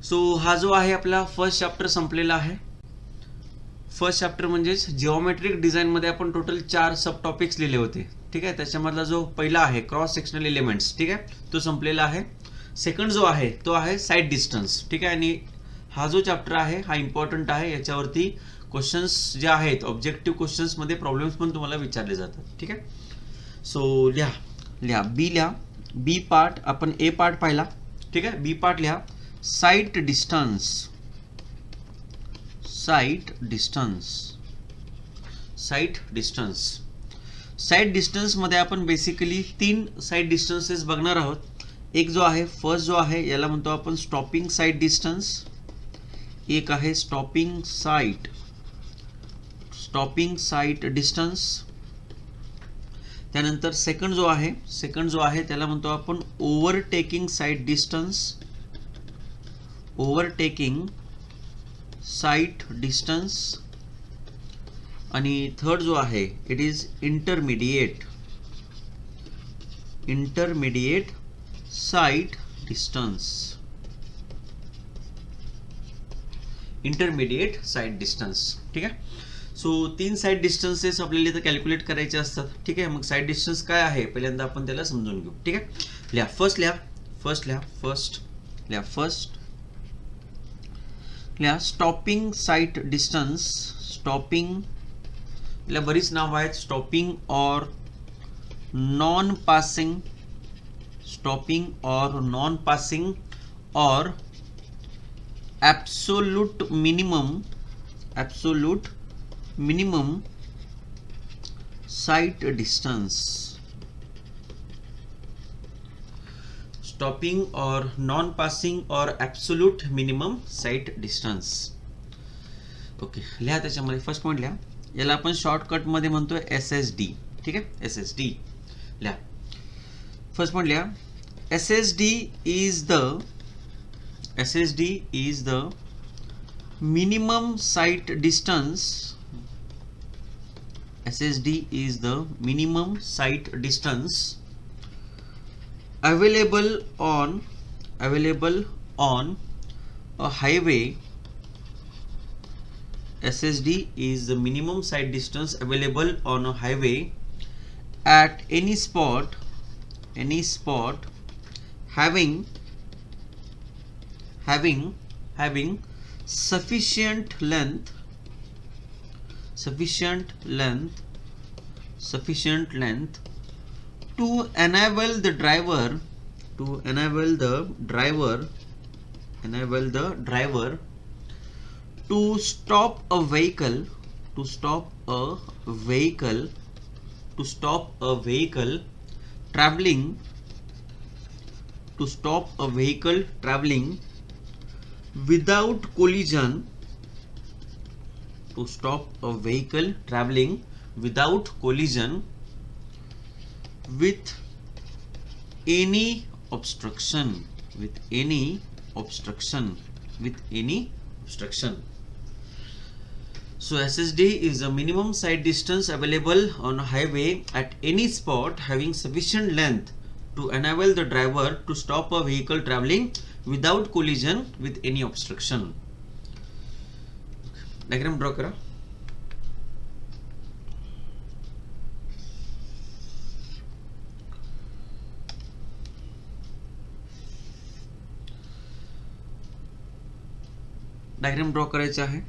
So हा जो आहे आपला फर्स्ट चॅप्टर संपलेला आहे. फर्स्ट चॅप्टर म्हणजेच जिओमेट्रिक डिझाईनमध्ये आपण टोटल 4 सब टॉपिक्स लिहिले होते. ठीक आहे, त्याच्यामधला जो पहिला आहे क्रॉस सेक्शनल एलिमेंट्स, ठीक आहे, तो संपलेला आहे. सेकंड जो आहे तो आहे साईड डिस्टन्स. ठीक आहे, आणि हा जो चॅप्टर आहे हा इम्पॉर्टंट आहे. याच्यावरती क्वेश्चन्स जे आहेत ऑब्जेक्टिव्ह क्वेश्चन्समध्ये प्रॉब्लेम्स पण तुम्हाला विचारले जातात. ठीक आहे, सो लिहा बी पार्ट. आपण ए पार्ट पाहिला. ठीक आहे, बी पार्ट लिहा. साईट डिस्टन्स साईट डिस्टन्समध्ये आपण बेसिकली 3 साईड डिस्टन्सेस बघणार आहोत. एक जो आहे फर्स्ट जो आहे याला म्हणतो आपण स्टॉपिंग साईड डिस्टन्स. एक आहे स्टॉपिंग साईट डिस्टन्स. त्यानंतर सेकंड जो आहे त्याला म्हणतो आपण ओव्हरटेकिंग साईड डिस्टन्स. आणि थर्ड जो आहे it is intermediate side distance. ठीक आहे, सो 3 साईड डिस्टन्सेस आपल्याला इथं कॅल्क्युलेट करायचे असतात. ठीक आहे, मग साईड डिस्टन्स काय आहे पहिल्यांदा आपण त्याला समजून घेऊ. ठीक आहे, first stopping side distance. Stopping ला बरीच नाव आहेत. स्टॉपिंग और नॉन पासिंग और absolute minimum sight distance. Stopping और नॉन पासिंग और absolute minimum site distance. Okay, लिहा त्याच्यामध्ये फर्स्ट पॉईंट लिहा. याला आपण शॉर्टकटमध्ये म्हणतोय SSD. ठीक आहे, SSD लिहा. फर्स्ट पॉईंट लिहा. SSD is the minimum sight distance. SSD is the minimum sight distance available on a highway. SSD is the minimum sight distance available on a highway at any spot having sufficient length to enable the driver to stop a vehicle traveling without collision with any obstruction. So SSD is the minimum sight distance available on a highway at any spot having sufficient length to enable the driver to stop a vehicle traveling without collision with any obstruction. Diagram draw करा. Diagram draw करायचे आहे.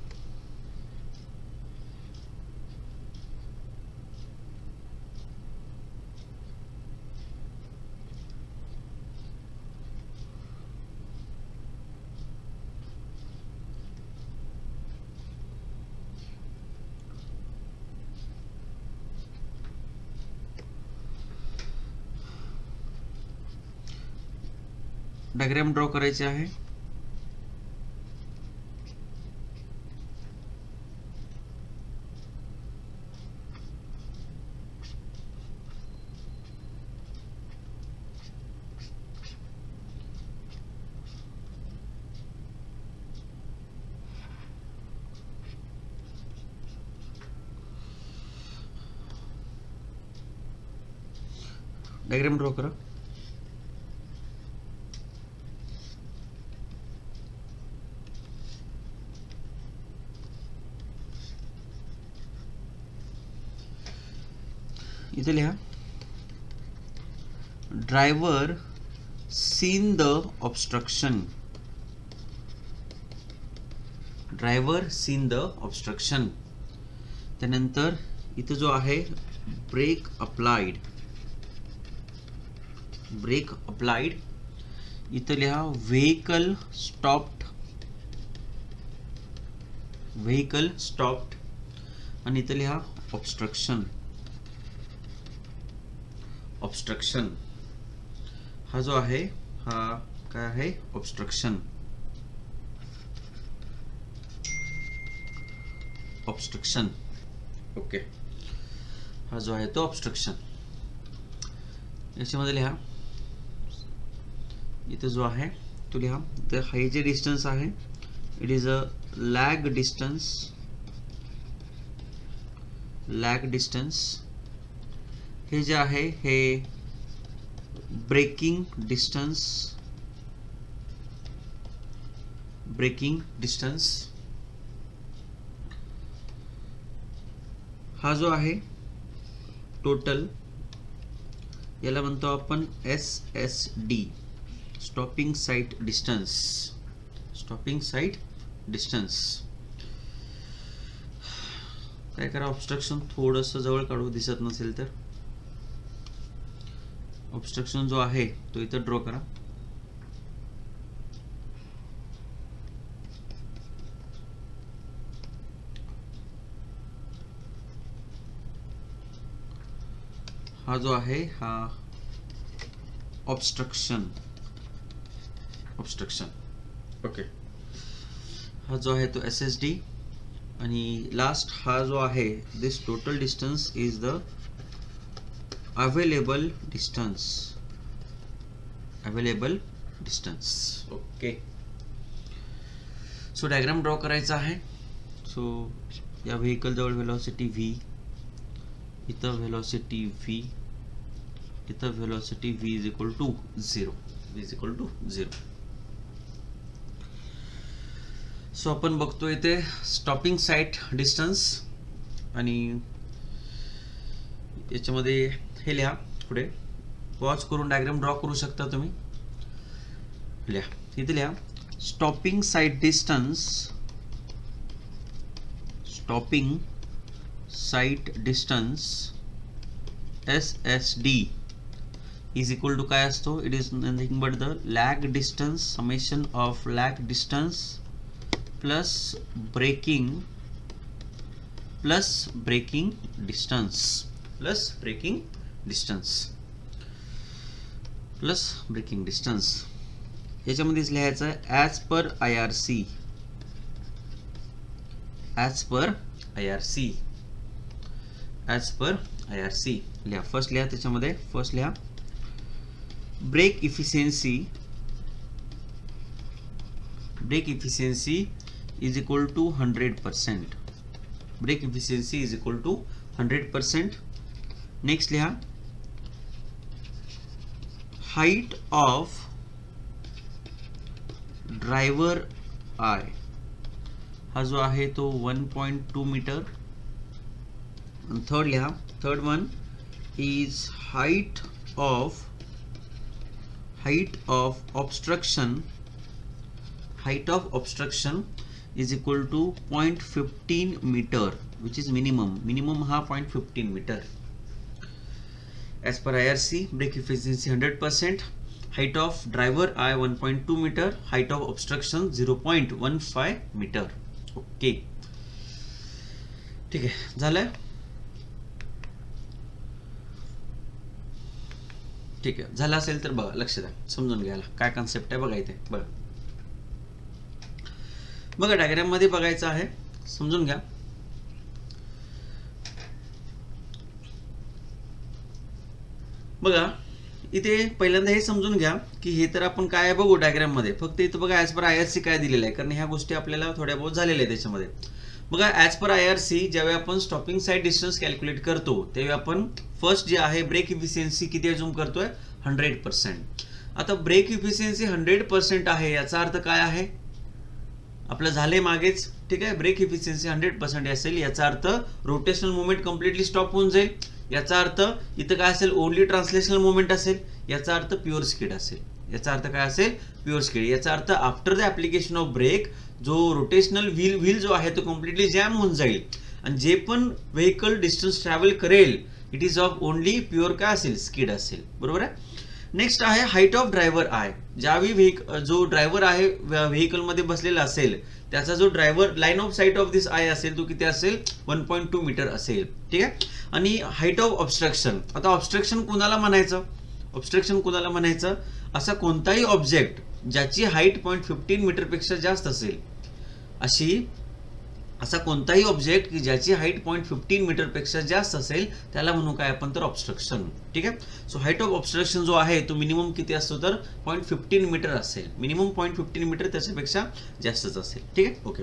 Diagram draw करायचे आहे. Diagram draw करा. इथे लिहा driver seen the obstruction. Driver seen the obstruction. त्यानंतर इथं जो आहे ब्रेक अप्लाइड. Break applied. इथं लिहा व्हेकल स्टॉप्ड. Vehicle stopped. आणि इथं लिहा ऑब्स्ट्रक्शन. ऑब्स्ट्रक्शन हा जो आहे हा काय आहे ऑब्स्ट्रक्शन. ऑब्स्ट्रक्शन. ओके. हा जो आहे तो ऑब्स्ट्रक्शन. याच्यामध्ये लिहा इथे जो आहे तो लिहा तर हे जे डिस्टन्स आहे it is a lag distance. Lag distance. हे जे आहे हे ब्रेकिंग डिस्टन्स. Braking distance. हा जो आहे टोटल याला म्हणतो आपण SSD. Stopping site distance. Stopping site distance. काय करा ऑब्स्ट्रक्शन थोडंसं जवळ काढू दिसत नसेल तर. ऑब्स्ट्रक्शन जो आहे तो इथं ड्रॉ करा. हा जो आहे हा ऑब्स्ट्रक्शन. ऑब्स्ट्रक्शन. ओके. हा जो आहे तो SSD. आणि लास्ट हा जो आहे this total distance is the available distance. Available distance. Okay. So diagram draw करायचा आहे. सो या व्हेकल जवळ व्हेलॉसिटी v. इथं व्हेलॉसिटी v. इथं velocity v is equal to 0. v is equal to 0. So आपण बघतो इथे स्टॉपिंग साइट डिस्टन्स आणि याच्यामध्ये हे लिहा पुढे पॉज करून डायग्राम ड्रॉ करू शकता तुम्ही. लिहा इथे लिहा stopping site distance. Stopping site distance SSD is equal to काय असतो it is nothing but the lag distance summation of lag distance plus braking distance plus braking distance plus braking distance. याच्यामध्येच लिहायचं आहे as per IRC. as per IRC. as per IRC. लिहा first लिहा त्याच्यामध्ये first लिहा brake efficiency. Brake efficiency is equal to 100%. Brake efficiency is equal to 100%. Next लिहा height of driver eye. हा जो आहे तो 1.2 मीटर. थर्ड लिहा third one is height of obstruction. Height of obstruction is equal to 0.15 meter which is minimum हा 0.15 meter. As per IRC brake efficiency 100%. height of driver I 1.2 meter. height of obstruction 0.15 meter. Okay ठीक आहे झालंय. ठीक आहे झालं असेल तर बघा लक्ष द्या समजून घ्यायला काय कॉन्सेप्ट आहे बघा इथे. बघा डायग्राम मध्ये बघायचं आहे समजून घ्या. बघा इथे पहिल्यांदा हे समजून घ्या की हे तर आपण काय बघू डायग्राम मध्ये फक्त इथं बघा ॲज पर IRC काय दिलेलं आहे कारण ह्या गोष्टी आपल्याला थोड्या बहुत झालेल्या आहेत त्याच्यामध्ये. बघा ॲज पर IRC ज्यावेळी आपण स्टॉपिंग साइट डिस्टन्स कॅल्क्युलेट करतो त्यावेळी आपण फर्स्ट जे आहे ब्रेक इफिशियन्सी किती अज्यूम करतोय 100%. आता ब्रेक इफिशियन्सी 100% आहे याचा अर्थ काय आहे आपलं झाले मागेच ठीक आहे. ब्रेक इफिशियन्सी 100% असेल याचा अर्थ रोटेशनल मुवमेंट कम्प्लिटली स्टॉप होऊन जाईल. याचा अर्थ इथं काय असेल, ओनली ट्रान्सलेशनल मुवमेंट असेल, याचा अर्थ प्युअर स्पीड असेल, याचा अर्थ काय असेल, प्युअर स्पीड. याचा अर्थ after the application of brake जो रोटेशनल व्हील जो आहे तो कम्प्लिटली जॅम होऊन जाईल आणि जे पण व्हेकल डिस्टन्स ट्रॅव्हल करेल it is of only pure काय असेल, स्किड असेल. बरोबर आहे. नेक्स्ट आहे हाईट ऑफ ड्रायव्हर आय. ज्यावेळी जो ड्रायव्हर आहे व्हेकल मध्ये बसलेला असेल त्याचा जो driver line of site of this I असेल तो किती असेल, 1.2 मीटर असेल. ठीक आहे. आणि हाईट ऑफ ऑब्स्ट्रक्शन. आता ऑब्स्ट्रक्शन कोणाला म्हणायचं, ऑब्स्ट्रक्शन कोणाला म्हणायचं, असा कोणताही ऑब्जेक्ट ज्याची हाईट 0.15 मीटर पेक्षा जास्त असेल, असा कोणताही ऑब्जेक्ट की ज्याची हाईट 0.15 मीटर पेक्षा जास्त असेल त्याला म्हणू काय आपण तर ऑब्स्ट्रक्शन. ठीक आहे. सो हाईट ऑफ ऑब्स्ट्रक्शन जो आहे तो मिनिमम किती असतो तर 0.15 मीटर असेल, मिनिमम 0.15 मीटर त्याच्यापेक्षा जास्तच असेल. ठीक आहे. ओके.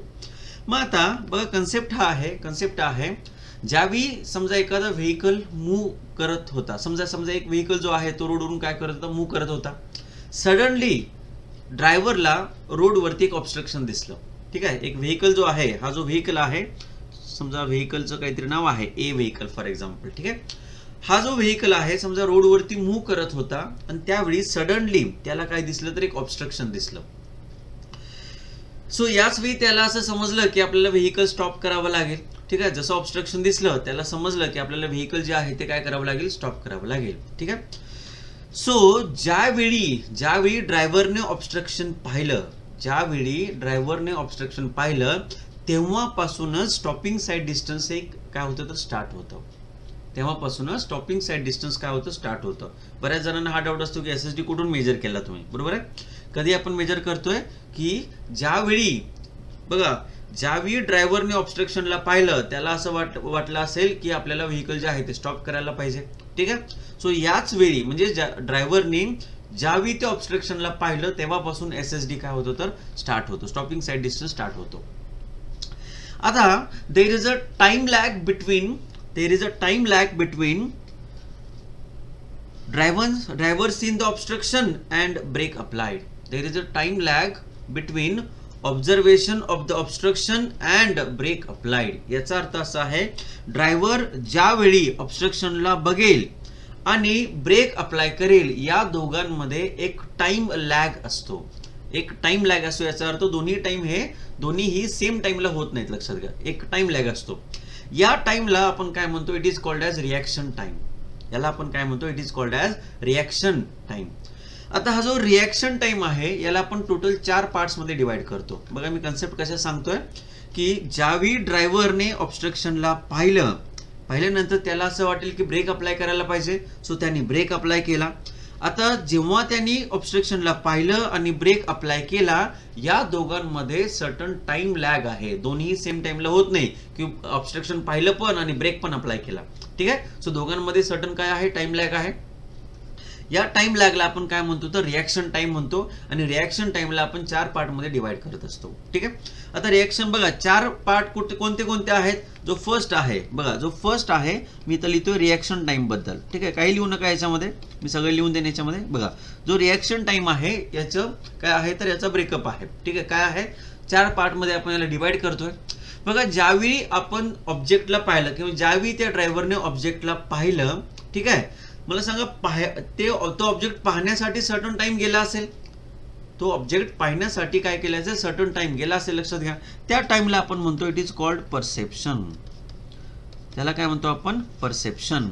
मग आता बघा कन्सेप्ट हा आहे ज्यावेळी समजा एखादा व्हेकल मूव्ह करत होता, समजा एक व्हेकल जो आहे तो रोडवरून काय करत होता, मूव्ह करत होता. सडनली ड्रायव्हरला रोडवरती एक ऑब्स्ट्रक्शन दिसलं. ठीक आहे. एक व्हेकल जो आहे, हा जो व्हेकल आहे, समजा व्हेकलचं काहीतरी नाव आहे ए व्हेकल फॉर एक्झाम्पल. ठीक आहे. हा जो व्हेकल आहे समजा रोडवरती मूव्ह करत होता आणि त्यावेळी सडनली त्याला काय दिसलं तर एक ऑब्स्ट्रक्शन दिसलं. सो याच वेळी त्याला असं समजलं की आपल्याला व्हेकल स्टॉप करावं लागेल. ठीक आहे. जसं ऑब्स्ट्रक्शन दिसलं त्याला समजलं की आपल्याला व्हेकल जे आहे ते काय करावं लागेल, स्टॉप करावं लागेल. ठीक आहे. सो ज्यावेळी ड्रायव्हरने ऑब्स्ट्रक्शन पाहिलं तेव्हापासूनच स्टॉपिंग साईड डिस्टन्स एक काय होतं तर स्टार्ट होतं. स्टार्ट होतं. बऱ्याच जणांना हा डाऊट असतो की एसएसडी कुठून मेजर केला तुम्ही. बरोबर आहे. कधी आपण मेजर करतोय की ज्यावेळी ड्रायव्हरने ऑब्स्ट्रक्शनला पाहिलं त्याला असं वाटलं असेल की आपल्याला व्हेकल जे आहे ते स्टॉप करायला पाहिजे. ठीक आहे. सो याच वेळी म्हणजे ड्रायव्हरने ज्यावेळी ते ऑब्स्ट्रक्शनला पाहिलं तेव्हापासून एसएसडी काय होतो तर स्टार्ट होतो, स्टॉपिंग साईड डिस्टन्स स्टार्ट होतो. आता there is a time lag between driver seen the obstruction and brake applied. There is a time lag between observation of the obstruction and brake applied. याचा अर्थ असा आहे driver ज्यावेळी ऑब्स्ट्रक्शनला बघेल आणि break apply करेल या दोघांमध्ये एक टाइम लॅग असतो. याचा अर्थ दोन्ही सेम टाइमला होत नाहीत. लक्षात घ्या. एक टाइम लॅग असतो. या टाइमला आपण काय म्हणतो, it is called as reaction time. याला आपण काय म्हणतो, it is called as reaction time. आता हा जो रिॲक्शन टाइम आहे याला आपण टोटल 4 पार्ट्स मध्ये डिवाइड करतो. बघा मी कन्सेप्ट कशा सांगतोय की ज्यावेळी ड्रायव्हरने ऑब्स्ट्रक्शनला पाहिल्यानंतर त्याला असं वाटेल की ब्रेक अप्लाय करायला पाहिजे. सो त्यांनी ब्रेक अप्लाय केला. आता जेव्हा त्यांनी ऑब्स्ट्रक्शनला पाहिलं आणि ब्रेक अप्लाय केला या दोघांमध्ये सर्टन टाइम लॅग आहे. दोन्ही सेम टाइमला होत नाही की ऑब्स्ट्रक्शन पाहिलं पण आणि ब्रेक पण अप्लाय केला. ठीक आहे. सो दोघांमध्ये सर्टन काय आहे, टाइम लॅग आहे. या टाइम लॅगला आपण काय म्हणतो तर रिॲक्शन टाइम म्हणतो आणि रिॲक्शन टाइमला आपण 4 पार्ट मध्ये डिवाइड करत असतो. ठीक आहे. आता रिॲक्शन बघा 4 पार्ट कोणते आहेत. जो फर्स्ट आहे मी तर लिहितोय रिॲक्शन टाइम बद्दल. ठीक आहे. काही लिहू नका याच्यामध्ये, मी सगळं लिहून देईन याच्यामध्ये. बघा जो रिॲक्शन टाइम आहे याचं काय आहे तर याचा ब्रेकअप आहे. ठीक आहे. काय आहे 4 पार्ट मध्ये आपण याला डिवाइड करतोय. बघा ज्यावेळी आपण ऑब्जेक्टला पाहिलं किंवा ज्यावेळी त्या ड्रायव्हरने ऑब्जेक्टला पाहिलं, ठीक आहे, मला सांगा तो ऑब्जेक्ट पाहण्यासाठी सर्टन टाइम गेला असेल. तो ऑब्जेक्ट पाहण्यासाठी काय केलं असेल, सर्टन टाइम गेला असेल. लक्षात घ्या. त्या टाइमला आपण म्हणतो इट इज कॉल्ड परसेप्शन. त्याला काय म्हणतो आपण, परसेप्शन.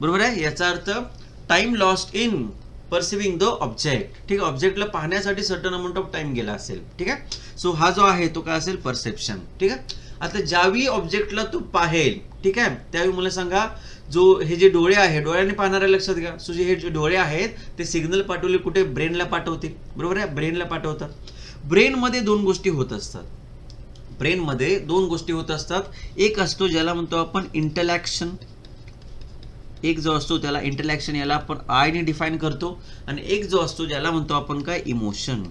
बरोबर आहे. याचा अर्थ time lost in perceiving the object. ठीक आहे. ऑब्जेक्टला पाहण्यासाठी सर्टन अमाऊंट ऑफ टाइम गेला असेल. ठीक आहे. सो हा जो आहे तो काय असेल, परसेप्शन. ठीक आहे. आता ज्यावेळी ऑब्जेक्टला तो पाहेल, ठीक आहे, त्यावेळी मला सांगा हे जे डोळे आहे डोळ्याने पाहणाऱ्या, लक्षात घ्या. सो हे जे डोळे आहेत ते सिग्नल पाठवले कुठे, ब्रेनला पाठवतील. बरोबर आहे. ब्रेनला पाठवतात. ब्रेनमध्ये 2 गोष्टी होत असतात. एक असतो ज्याला म्हणतो आपण इंटरॅक्शन. एक जो असतो त्याला इंटरॅक्शन, याला आपण आय ने डिफाइन करतो. आणि एक जो असतो ज्याला म्हणतो आपण काय, इमोशन.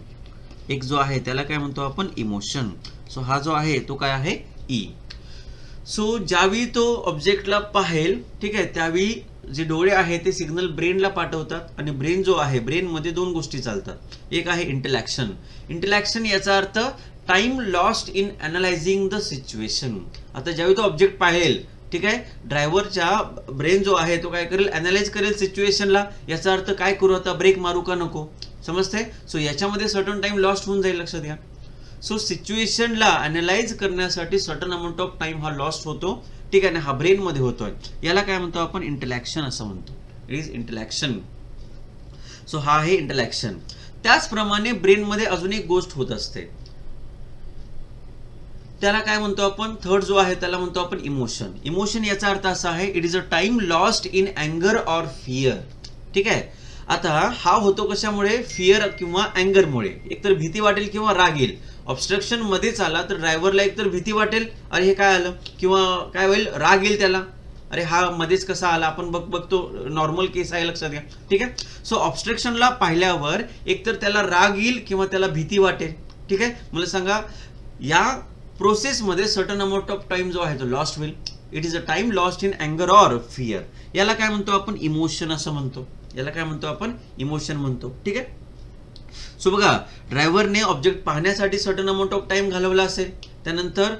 एक जो आहे त्याला काय म्हणतो आपण, इमोशन. सो हा जो आहे तो काय आहे, ई. सो ज्यावेळी तो ऑब्जेक्टला पाहेल, ठीक आहे, त्यावेळी जे डोळे आहेत ते सिग्नल ब्रेनला पाठवतात आणि ब्रेन जो आहे, ब्रेनमध्ये 2 गोष्टी चालतात. एक आहे इंटरॅक्शन. याचा अर्थ time lost in analysing the situation. आता ज्यावेळी तो ऑब्जेक्ट पाहेल ठीक आहे. ड्रायव्हरच्या ब्रेन जो आहे तो काय करेल, अनालाइज करेल सिच्युएशनला. याचा अर्थ काय करू आता, ब्रेक मारू का नको, समजते. सो याच्यामध्ये सर्टन टाइम लॉस्ट होऊन जाईल, लक्षात घ्या. सो सिच्युएशनला अनालाइज करण्यासाठी सर्टन अमाऊंट ऑफ टाइम हा लॉस्ट होतो, ठीक आहे ना. हा ब्रेन मध्ये होतोय, याला काय म्हणतो आपण, इंटलॅक्शन असं म्हणतो. It is इंटलॅक्शन. सो हा आहे इंटलॅक्शन. त्याचप्रमाणे ब्रेन मध्ये अजून एक गोष्ट होत असते, त्याला काय म्हणतो आपण, थर्ड जो आहे त्याला म्हणतो आपण इमोशन. इमोशन याचा अर्थ असा आहे, it is a time lost in अँगर ऑर फिअर. ठीक आहे. आता हा होतो कशामुळे, फिअर किंवा अँगरमुळे. एकतर भीती वाटेल किंवा राग येईल. ऑब्स्ट्रक्शन मध्येच आला तर ड्रायव्हरला एकतर भीती वाटेल, अरे हे काय आलं, किंवा काय होईल, राग येईल त्याला, अरे हा मध्येच कसा आला. आपण बघतो नॉर्मल केस आहे, लक्षात घ्या. ठीक आहे. सो ऑब्स्ट्रक्शनला पाहिल्यावर एकतर त्याला राग येईल किंवा त्याला भीती वाटेल. ठीक आहे. मला सांगा, या प्रोसेसमध्ये सर्टन अमाऊंट ऑफ टाइम जो आहे तो लॉस्ट होईल. It is a time lost in अँगर ऑर फिअर. याला काय म्हणतो आपण, इमोशन असं म्हणतो. याला काय म्हणतो आपण, इमोशन म्हणतो. ठीक आहे. सो बघा, ड्रायव्हरने ऑब्जेक्ट पाहण्यासाठी सर्टन अमाऊंट ऑफ टाइम घालवला असेल, त्यानंतर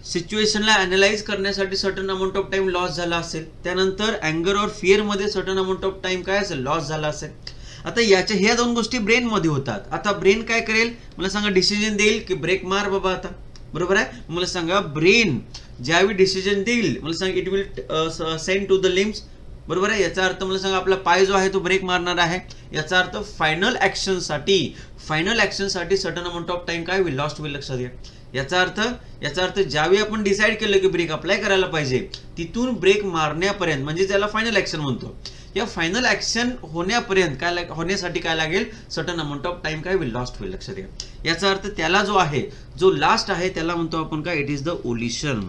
सिच्युएशनला अनालाइज करण्यासाठी certain amount of time loss झाला असेल, त्यानंतर अँगर और फिअर मध्ये सर्टन अमाऊंट ऑफ टाइम काय असेल, लॉस झाला असेल. आता याच्या ह्या दोन गोष्टी ब्रेन मध्ये होतात. आता ब्रेन काय करेल, मला सांगा, डिसिजन देईल की ब्रेक मार बाबा आता, बरोबर आहे. मला सांगा, ब्रेन ज्यावेळी डिसिजन देईल, मला सांगा, it will send to the limbs, बरोबर आहे. याचा अर्थ मला सांगा, आपला पाय जो आहे तो ब्रेक मारणार आहे. याचा अर्थ फायनल ऍक्शनसाठी सर्टन अमाऊंट ऑफ टाइम काय होईल, लॉस्ट होईल, लक्षात घ्या. याचा अर्थ ज्यावेळी आपण डिसाईड केलं की ब्रेक अप्लाय करायला पाहिजे, तिथून ब्रेक मारण्यापर्यंत म्हणजे त्याला फायनल ऍक्शन म्हणतो. या फायनल ऍक्शन होण्यासाठी काय लागेल, सर्टन अमाऊंट ऑफ टाइम काय होईल, लॉस्ट होईल, लक्षात घ्या. याचा अर्थ त्याला जो लास्ट आहे त्याला म्हणतो आपण काय, इट इज द ओलिशन.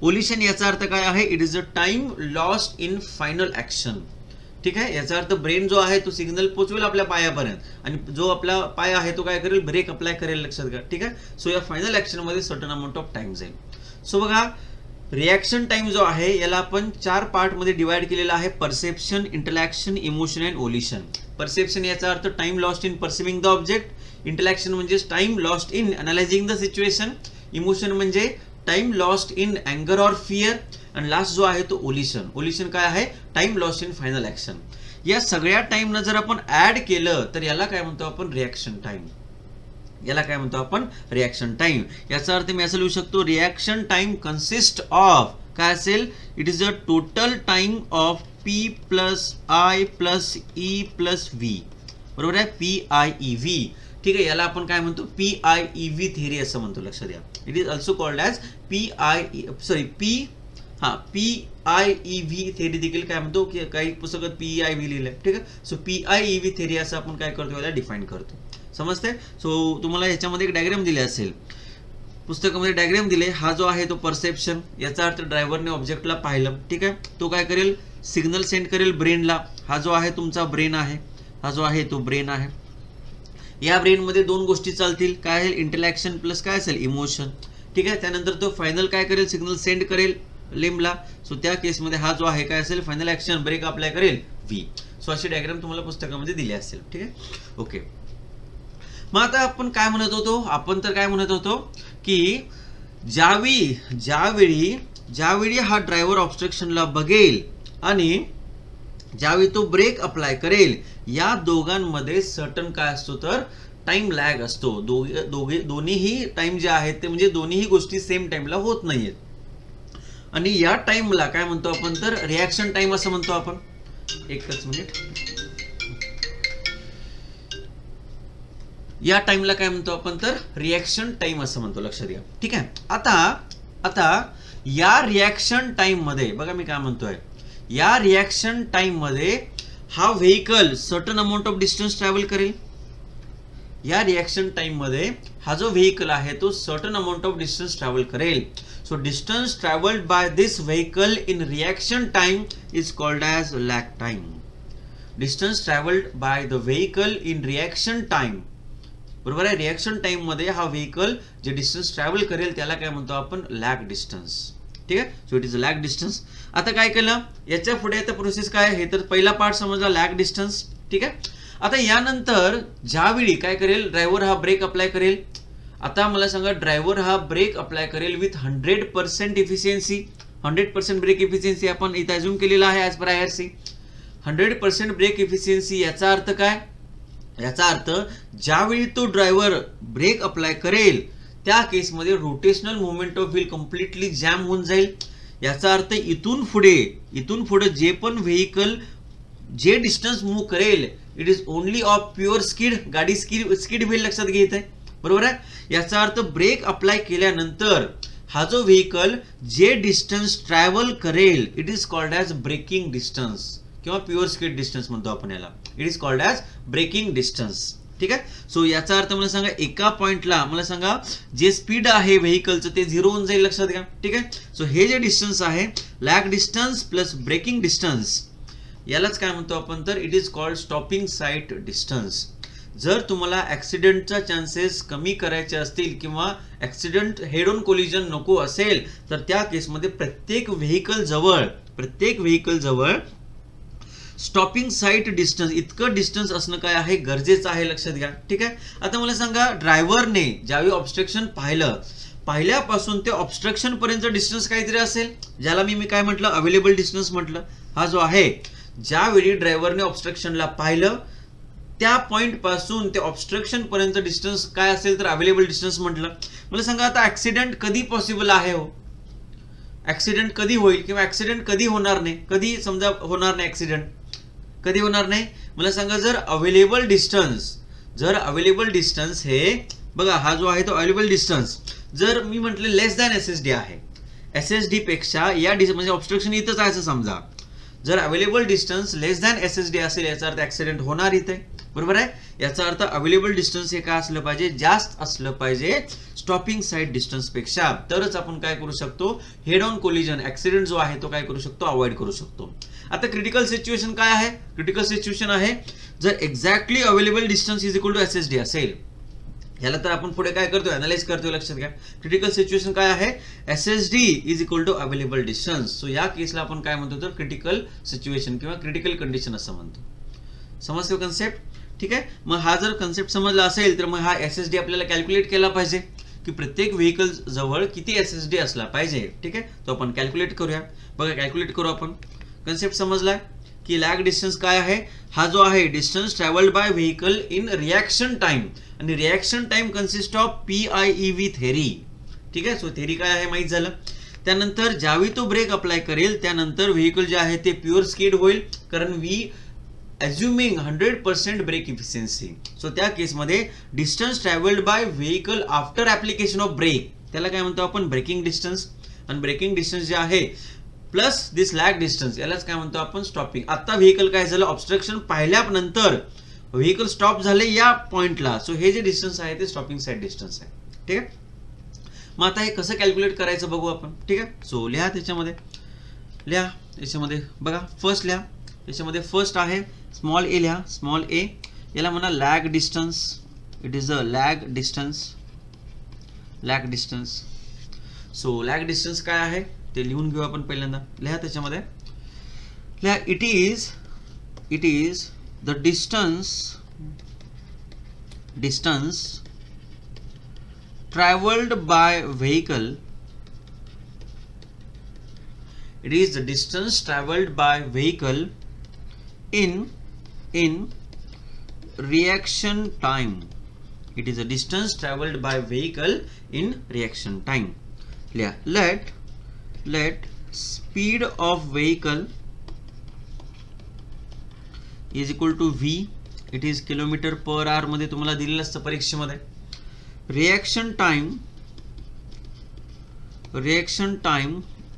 ओलिशन याचा अर्थ काय आहे, it is the time lost in final action. ठीक आहे. याचा अर्थ ब्रेन जो आहे तो सिग्नल पोचवेल आपल्या पायापर्यंत, आणि जो आपला पाय आहे तो काय करेल, ब्रेक अप्लाय करेल, लक्षात घ्या. ठीक आहे. सो या फायनल ऍक्शन मध्ये सर्टन अमाऊंट ऑफ टाइम जाईल. सो बघा, रिॲक्शन टाइम जो आहे याला आपण 4 पार्ट मध्ये डिवाइड केलेला आहे, perception, intellection, emotion and volition. Perception याचा अर्थ time lost in perceiving the object. Intellection म्हणजे time lost in analysing the situation. Emotion म्हणजे टाइम लॉस्ट इन अँगर ऑर फिअर. आणि लास्ट जो आहे तो ओलिशन. ओलिशन काय आहे, time lost in final action. या सगळ्या टाइमना जर आपण ऍड केलं तर याला काय म्हणतो आपण, रिॲक्शन टाइम. याला काय म्हणतो आपण, रिॲक्शन टाइम. याचा अर्थ मी असं लिहू शकतो, रिॲक्शन टाइम कन्सिस्ट ऑफ काय असेल, it is a total time of P plus I plus E plus V. बरोबर आहे, पी आय ई व्ही. ठीक आहे. याला आपण काय म्हणतो, P I E V theory असं म्हणतो, लक्षात द्या. It is also called as P I E V theory देखील काय म्हणतो, की काही पुस्तकात पी आय व्ही लिहिलंय. ठीक आहे. So P I E V theory असं आपण काय करतो, याला डिफाईन करतो, समजते. सो तुम्हाला याच्यामध्ये एक डायग्राम दिले असेल, पुस्तकामध्ये डायग्राम दिले. हा जो आहे तो परसेप्शन. याचा अर्थ ड्रायव्हरने ऑब्जेक्टला पाहिलं, ठीक आहे. तो काय करेल, सिग्नल सेंड करेल ब्रेनला. हा जो आहे तुमचा ब्रेन आहे, हा जो आहे तो ब्रेन आहे. या ब्रेनमध्ये दोन गोष्टी चालतील, काय आहे, इंटलॅक्शन प्लस काय असेल, इमोशन. ठीक आहे. त्यानंतर तो फायनल काय करेल, सिग्नल सेंड करेल लिम्बला. सो त्या केसमध्ये हा जो आहे काय असेल, फायनल ऍक्शन, ब्रेक अप्लाय करेल, व्ही. सो अशी डायग्राम तुम्हाला पुस्तकामध्ये दिली असेल. ठीक आहे. ओके. मग आता आपण काय म्हणत होतो, आपण तर काय म्हणत होतो की ज्यावेळी हा ड्रायव्हर ऑब्स्ट्रक्शनला बघेल आणि ज्यावेळी तो ब्रेक अप्लाय करेल, या दोघांमध्ये सर्टन काय असतो तर टाइम लॅग असतो. दोन्हीही टाइम जे आहेत ते म्हणजे दोन्हीही गोष्टी सेम टाइमला होत नाहीयेत. आणि या टाइमला काय म्हणतो आपण तर रिॲक्शन टाइम असं म्हणतो आपण. एकच मिनिट. या टाइमला काय म्हणतो आपण तर रिॲक्शन टाइम असं म्हणतो, लक्षात घ्या. ठीक आहे. आता या रिॲक्शन टाइम मध्ये बघा मी काय म्हणतोय, या रिॲक्शन टाइम मध्ये हा vehicle certain amount of distance travel करेल. या रिॲक्शन टाइम मध्ये हा जो व्हेइकल आहे तो certain amount of distance travel करेल. So distance traveled by this vehicle in reaction time is called as lag time. Distance traveled by the vehicle in reaction time. बरोबर आहे. रिॲक्शन टाइम मध्ये हा व्हेइकल जे distance travel करेल त्याला काय म्हणतो आपण, लॅग डिस्टन्स. ठीक आहे. So it is a lag distance. आता काय केलं, याच्या पुढे आता प्रोसेस काय आहे तर पहिला पार्ट समजला, लॅग डिस्टन्स. ठीक आहे. आता यानंतर ज्यावेळी काय करेल, ड्रायव्हर हा ब्रेक अप्लाय करेल. आता मला सांगा, ड्रायव्हर हा ब्रेक अप्लाय करेल विथ 100% इफिशियन्सी. 100% ब्रेक इफिशियन्सी आपण इथे अज्युम केलेला आहे as per IRC. 100% brake efficiency याचा अर्थ काय? याचा अर्थ ज्यावेळी तो ड्रायव्हर ब्रेक अप्लाय करेल त्या केसमध्ये rotational movement of wheel completely jam होऊन जाईल. याचा अर्थ इथून पुढे जे पण व्हेकल जे डिस्टन्स मूव्ह करेल it is only of pure skid. गाडी स्किड व्हील लक्षात घेत आहे, बरोबर आहे. याचा अर्थ ब्रेक अप्लाय केल्यानंतर हा जो व्हेकल जे डिस्टन्स ट्रॅव्हल करेल it is called as braking distance किंवा प्युअर स्किड डिस्टन्स म्हणतो आपण याला. It is called as braking distance. ठीक आहे. सो याचा अर्थ मला सांगा एका पॉइंटला मला सांगा जे स्पीड आहे व्हेकलचं ते 0 होऊन जाईल, लक्षात घ्या. ठीक आहे. सो हे जे डिस्टन्स आहे lag distance plus braking distance यालाच काय म्हणतो आपण तर it is called stopping sight distance. जर तुम्हाला ऍक्सिडेंटचा चान्सेस कमी करायचे असतील किंवा ऍक्सिडेंट हेड ऑन कोलिजन नको असेल तर त्या केसमध्ये प्रत्येक व्हेकल जवळ स्टॉपिंग साईट डिस्टन्स इतकं डिस्टन्स असणं काय आहे गरजेचं आहे, लक्षात घ्या. ठीक आहे. आता मला सांगा ड्रायव्हरने ज्यावेळी ऑब्स्ट्रक्शन पाहिल्यापासून ते ऑब्स्ट्रक्शन पर्यंत डिस्टन्स काहीतरी असेल ज्याला मी काय म्हटलं अवेलेबल डिस्टन्स म्हटलं. हा जो आहे ज्यावेळी ड्रायव्हरने ऑब्स्ट्रक्शनला पाहिलं त्या पॉइंट पासून ते ऑब्स्ट्रक्शन पर्यंत डिस्टन्स काय असेल तर अवेलेबल डिस्टन्स म्हटलं. मला सांगा आता ऍक्सिडेंट कधी पॉसिबल आहे हो? ऍक्सिडेंट कधी होईल किंवा ऍक्सिडेंट कधी होणार नाही? कधी समजा होणार नाही ऍक्सिडेंट कधी होणार नाही? मला सांगा जर अवेलेबल डिस्टन्स हे बघा हा जो आहे तो अवेलेबल डिस्टन्स जर मी म्हटले लेस दॅन SSD आहे, SSD पेक्षा या म्हणजे ऑब्स्ट्रक्शन इथंच आहे असं समजा. जर अवेलेबल डिस्टन्स लेस दॅन SSD असेल याचा अर्थ ऍक्सिडेंट होणार इथे, बरोबर आहे. याचा अर्थ अवेलेबल डिस्टन्स हे काय असलं पाहिजे जास्त असलं पाहिजे स्टॉपिंग साईड डिस्टन्स पेक्षा. तरच आपण काय करू शकतो हेड ऑन कोलिजन ऍक्सिडेंट जो आहे तो काय करू शकतो अवॉइड करू शकतो. आता क्रिटिकल सिच्युएशन काय आहे? क्रिटिकल सिच्युएशन आहे जर exactly available distance is equal to SSD असेल. याला तर आपण पुढे काय करतोय अनालाइज करतोय, लक्षात घ्या. क्रिटिकल सिच्युएशन काय आहे? SSD is equal to available distance. So या केसला आपण काय म्हणतो तर क्रिटिकल सिच्युएशन किंवा क्रिटिकल कंडिशन असं म्हणतो. समजतो कन्सेप्ट? ठीक आहे. मग हा जर कन्सेप्ट समजला असेल तर मग हा SSD आपल्याला कॅल्क्युलेट केला पाहिजे की प्रत्येक व्हेकल जवळ किती SSD असला पाहिजे. ठीक आहे. तो आपण कॅल्क्युलेट करूया. बघा कॅल्क्युलेट करू आपण. कन्सेप्ट समजलाय की लॅग डिस्टन्स काय आहे? हा जो आहे distance travelled by vehicle in reaction time आणि reaction time consist of PIEV theory. ठीक आहे. सो थेरी काय आहे माहित झालं. त्यानंतर ज्यावेळी तो ब्रेक अप्लाय करेल त्यानंतर व्हेकल जे आहे ते प्युअर स्किड होईल कारण we assuming 100% brake efficiency. So त्या केसमध्ये distance travelled by vehicle after application of brake त्याला काय म्हणतो आपण ब्रेकिंग डिस्टन्स. आणि ब्रेकिंग डिस्टन्स जे आहे प्लस दिस लॅग डिस्टन्स यालाच काय म्हणतो आपण स्टॉपिंग. आता व्हेकल काय झालं ऑब्स्ट्रक्शन पाहिल्यानंतर व्हेकल स्टॉप झाले या पॉइंटला. सो हे जे डिस्टन्स आहे ते स्टॉपिंग साईड डिस्टन्स आहे. ठीक आहे. मग आता हे कसं कॅल्क्युलेट करायचं बघू आपण. ठीक आहे. सो लिहा याच्यामध्ये बघा फर्स्ट लिहा. याच्यामध्ये फर्स्ट आहे स्मॉल ए लिहा. स्मॉल ए याला म्हणा lag distance. It is a lag distance. So lag distance काय आहे ते लिहून घेऊ आपण पहिल्यांदा. लिहा त्याच्यामध्ये लिहा it is the distance travelled by vehicle. It is the distance traveled by vehicle in reaction time. It is the distance traveled by vehicle in reaction time. Let speed of vehicle is equal to V. It is kilometer per hour मध्ये तुम्हाला दिलेलं असतं परीक्षेमध्ये. Reaction time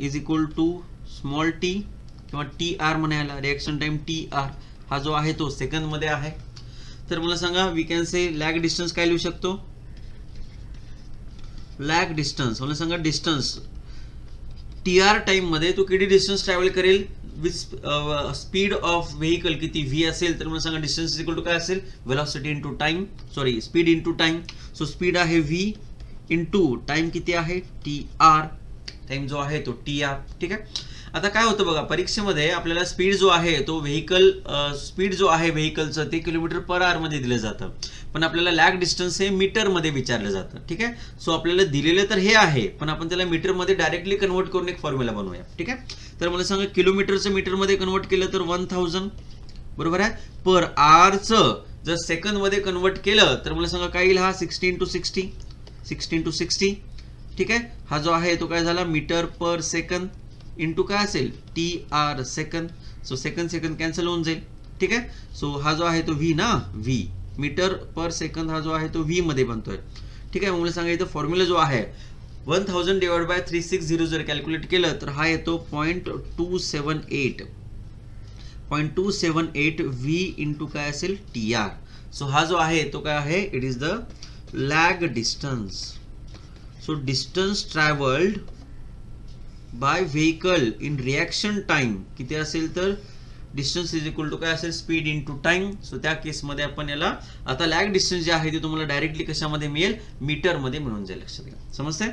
is equal to small T किंवा TR म्हणायला reaction time TR हा जो आहे तो सेकंद मध्ये आहे. तर मला सांगा we can say lag distance काय लिहू शकतो? लॅग डिस्टन्स मला सांगा डिस्टन्स TR टाइम मध्ये तो किती डिस्टन्स ट्रॅव्हल करेल विथ स्पीड ऑफ व्हेकल किती V असेल तर मला सांगा डिस्टन्स इक्वल टू काय असेल velocity into time speed into time. So speed आहे V इंटू टाइम किती आहे TR. टाइम जो आहे तो TR. ठीक आहे. आता काय होतं बघा परीक्षेमध्ये आपल्याला स्पीड जो आहे तो व्हेकल स्पीड जो आहे व्हेकलचं ते किलोमीटर पर आवर मध्ये दिलं जातं. पण आपल्याला लॅग डिस्टन्स हे मीटरमध्ये विचारलं जातं. ठीक आहे. सो आपल्याला दिलेलं तर हे आहे, पण आपण त्याला मीटरमध्ये डायरेक्टली कन्वर्ट करून एक फॉर्म्युला बनवूया. ठीक आहे. तर मला सांगा किलोमीटरचं मीटरमध्ये कन्वर्ट केलं तर 1000 बरोबर आहे. पर आरचं जर सेकंदमध्ये कन्वर्ट केलं तर मला सांगा काय येईल, हा 16 × 60. ठीक आहे. हा जो आहे तो काय झाला, मीटर पर सेकंद इंटू काय असेल, TR second. So second cancel होऊन जाईल. ठीक आहे. सो हा जो आहे तो व्ही ना, व्ही मीटर पर सेकंद हा जो आहे तो व्ही मध्ये बनतोय. ठीक आहे. मला सांगा इथं फॉर्म्युला जो आहे 1000 डिवाइड बाय 360 जर कॅल्क्युलेट केलं तर हा येतो 0.278 व्ही इंटू काय असेल, TR. सो हा जो आहे तो काय आहे, it is the lag distance. So distance travelled by vehicle in reaction time किती असेल तर डिस्टन्स इज इक्वल टू काय असेल, स्पीड इंटू टाइम. सो त्या केसमध्ये आपण याला आता लॅग डिस्टन्स जे आहे ते तुम्हाला डायरेक्टली कशामध्ये मिळेल, मीटरमध्ये मिळून जाईल. लक्षात घ्या. समजतंय.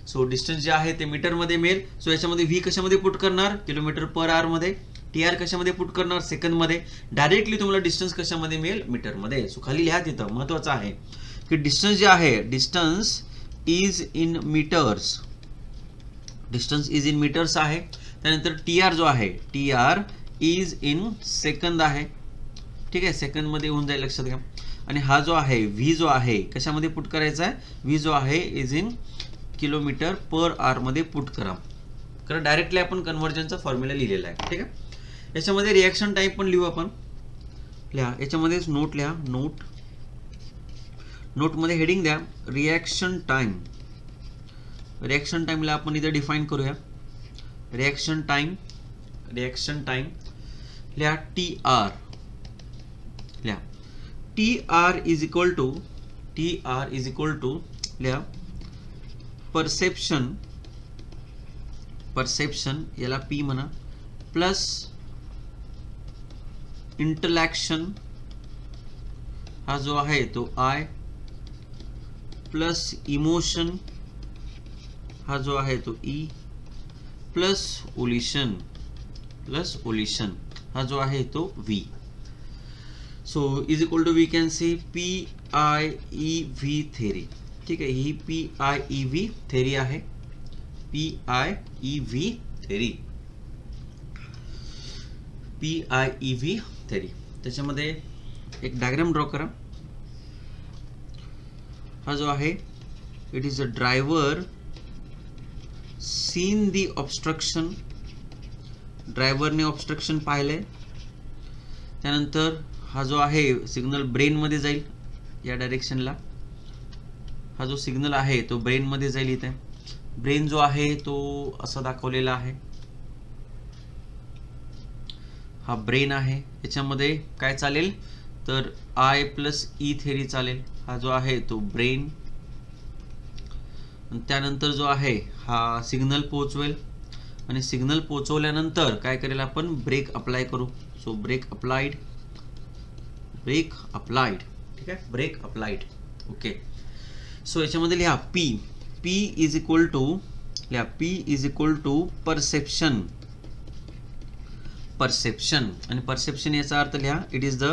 सो डिस्टन्स जे आहे ते मीटरमध्ये मिळेल. सो याच्यामध्ये व्ही कशामध्ये पुट करणार, किलोमीटर पर आवर मध्ये. TR कशामध्ये पुट करणार, सेकंदमध्ये. डायरेक्टली तुम्हाला डिस्टन्स कशामध्ये मिळेल, मीटरमध्ये. सो खाली लिहा तिथं महत्वाचं आहे की डिस्टन्स जे आहे, distance is in meters. Distance is in meters आहे. त्यानंतर TR जो आहे, TR इज इन सेकंद आहे. ठीक आहे. सेकंदमध्ये होऊन जाईल. लक्षात घ्या. आणि हा जो आहे व्ही जो आहे कशामध्ये पुट करायचा आहे, व्ही जो आहे is in kilometre per hour मध्ये पुट करा. कारण डायरेक्टली आपण कन्व्हर्जनचा फॉर्म्युला लिहिलेला आहे. ठीक आहे. याच्यामध्ये रिॲक्शन टाइम पण लिहू आपण. लिहा याच्यामध्येच नोट लिहा. नोटमध्ये हेडिंग द्या रिॲक्शन टाइम. रिॲक्शन टाइमला आपण इथे डिफाईन करूया. रिॲक्शन टाइम लिहा TR. लिहा TR इज इक्वल टू लिहा परसेप्शन याला P म्हणा प्लस इंटरॅक्शन हा जो आहे तो I प्लस इमोशन हा जो आहे तो E प्लस ओलिशन हा जो आहे तो V. So is equal to we can see PIEV theory. ठीक आहे. ही PIEV थेरी आहे. PIEV theory. त्याच्यामध्ये एक डायग्राम ड्रॉ करा. हा जो आहे it is a driver seen the obstruction. ड्रायव्हरने ऑब्स्ट्रक्शन पाहिलंय. त्यानंतर हा जो आहे सिग्नल ब्रेन मध्ये जाईल या डायरेक्शनला. हा जो सिग्नल आहे तो ब्रेन मध्ये जाईल. इथे ब्रेन जो आहे तो असा दाखवलेला आहे. हा ब्रेन आहे. याच्यामध्ये काय चालेल तर I प्लस E थेरी चालेल. हा जो आहे तो ब्रेन. त्यानंतर जो आहे हा सिग्नल पोहोचवेल आणि सिग्नल पोहोचवल्यानंतर काय करेल आपण, ब्रेक अप्लाय करू. So brake applied. ठीक आहे. Brake applied. ओके. सो याच्यामध्ये लिहा P is equal to perception. आणि परसेप्शन याचा अर्थ लिहा it is the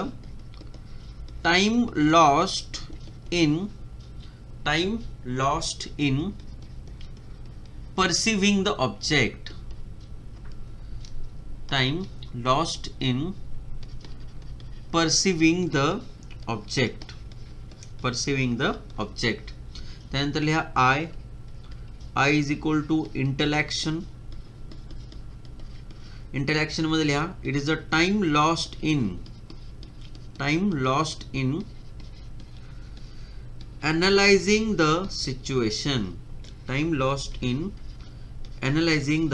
time lost in perceiving the object. Time lost in perceiving the object. त्यानंतर लिहा I is equal to interaction. मध्ये लिहा it is the time lost in analyzing the situation. Time lost in analyzing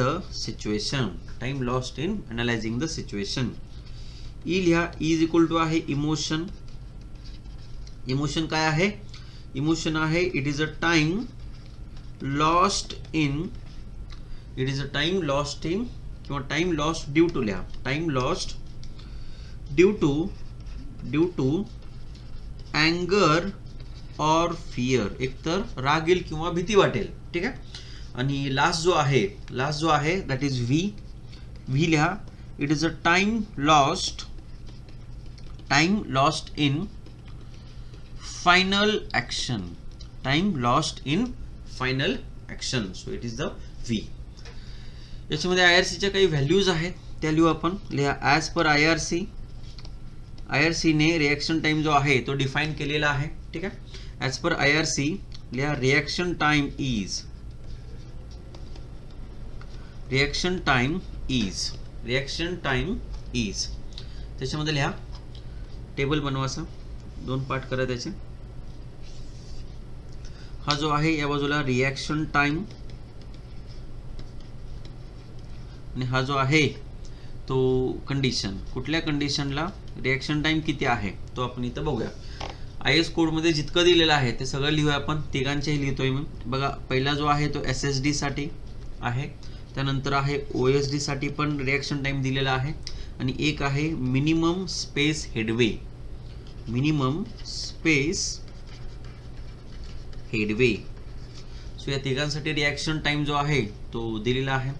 the situation. E लिहा E is equal to आहे emotion. काय आहे, emotion आहे it is a time lost in किंवा time lost due to लिहा time lost due to anger or fear. एकतर राग येईल किंवा भीती वाटेल. ठीक आहे. आणि लास्ट जो आहे दॅट इज व्ही लिहा it is a time lost in final action, time lost in final action. So it is the V. याच्यामध्ये IRCच्या काही व्हॅल्यूज आहेत त्या लिहू आपण. लिहा ॲज पर IRC ने रिॲक्शन टाइम जो आहे तो डिफाईन केलेला आहे. ठीक आहे. ॲज पर IRC लिहा रिॲक्शन टाइम इज त्याच्यामध्ये लिहा टेबल बनवायचा, 2 पार्ट करा त्याचे. हा जो आहे या बाजूला रिॲक्शन टाइम आणि हा जो आहे तो कंडिशन. कुठल्या कंडिशनला रिॲक्शन टाइम किती आहे तो आपण इथं बघूया. IS कोडमध्ये जितकं दिलेलं आहे ते सगळं लिहूया आपण. तिघांचेही लिहितोय मी. बघा पहिला जो आहे तो SSD साठी आहे, त्यानंतर आहे OSD साठी पण रिॲक्शन टाइम दिलेला आहे, आणि एक आहे मिनिमम स्पेस हेडवे. सो या तिघांसाठी रिॲक्शन टाइम जो आहे तो दिलेला आहे.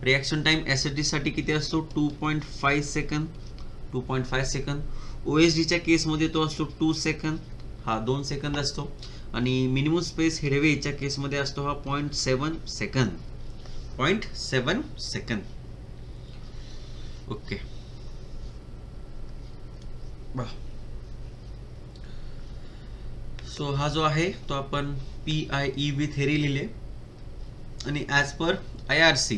रिॲक्शन टाइम SSD साठी किती असतो 2.5 सेकंद. OSDच्या केसमध्ये तो असतो 2 सेकंद, हा 2 सेकंद असतो. आणि मिनिमम स्पेस हेडवेच्या केसमध्ये असतो हा 0.7 सेकंद. ओके. सो हा जो आहे तो आपण PIEV थेरी लिहिले. आणि as per IRC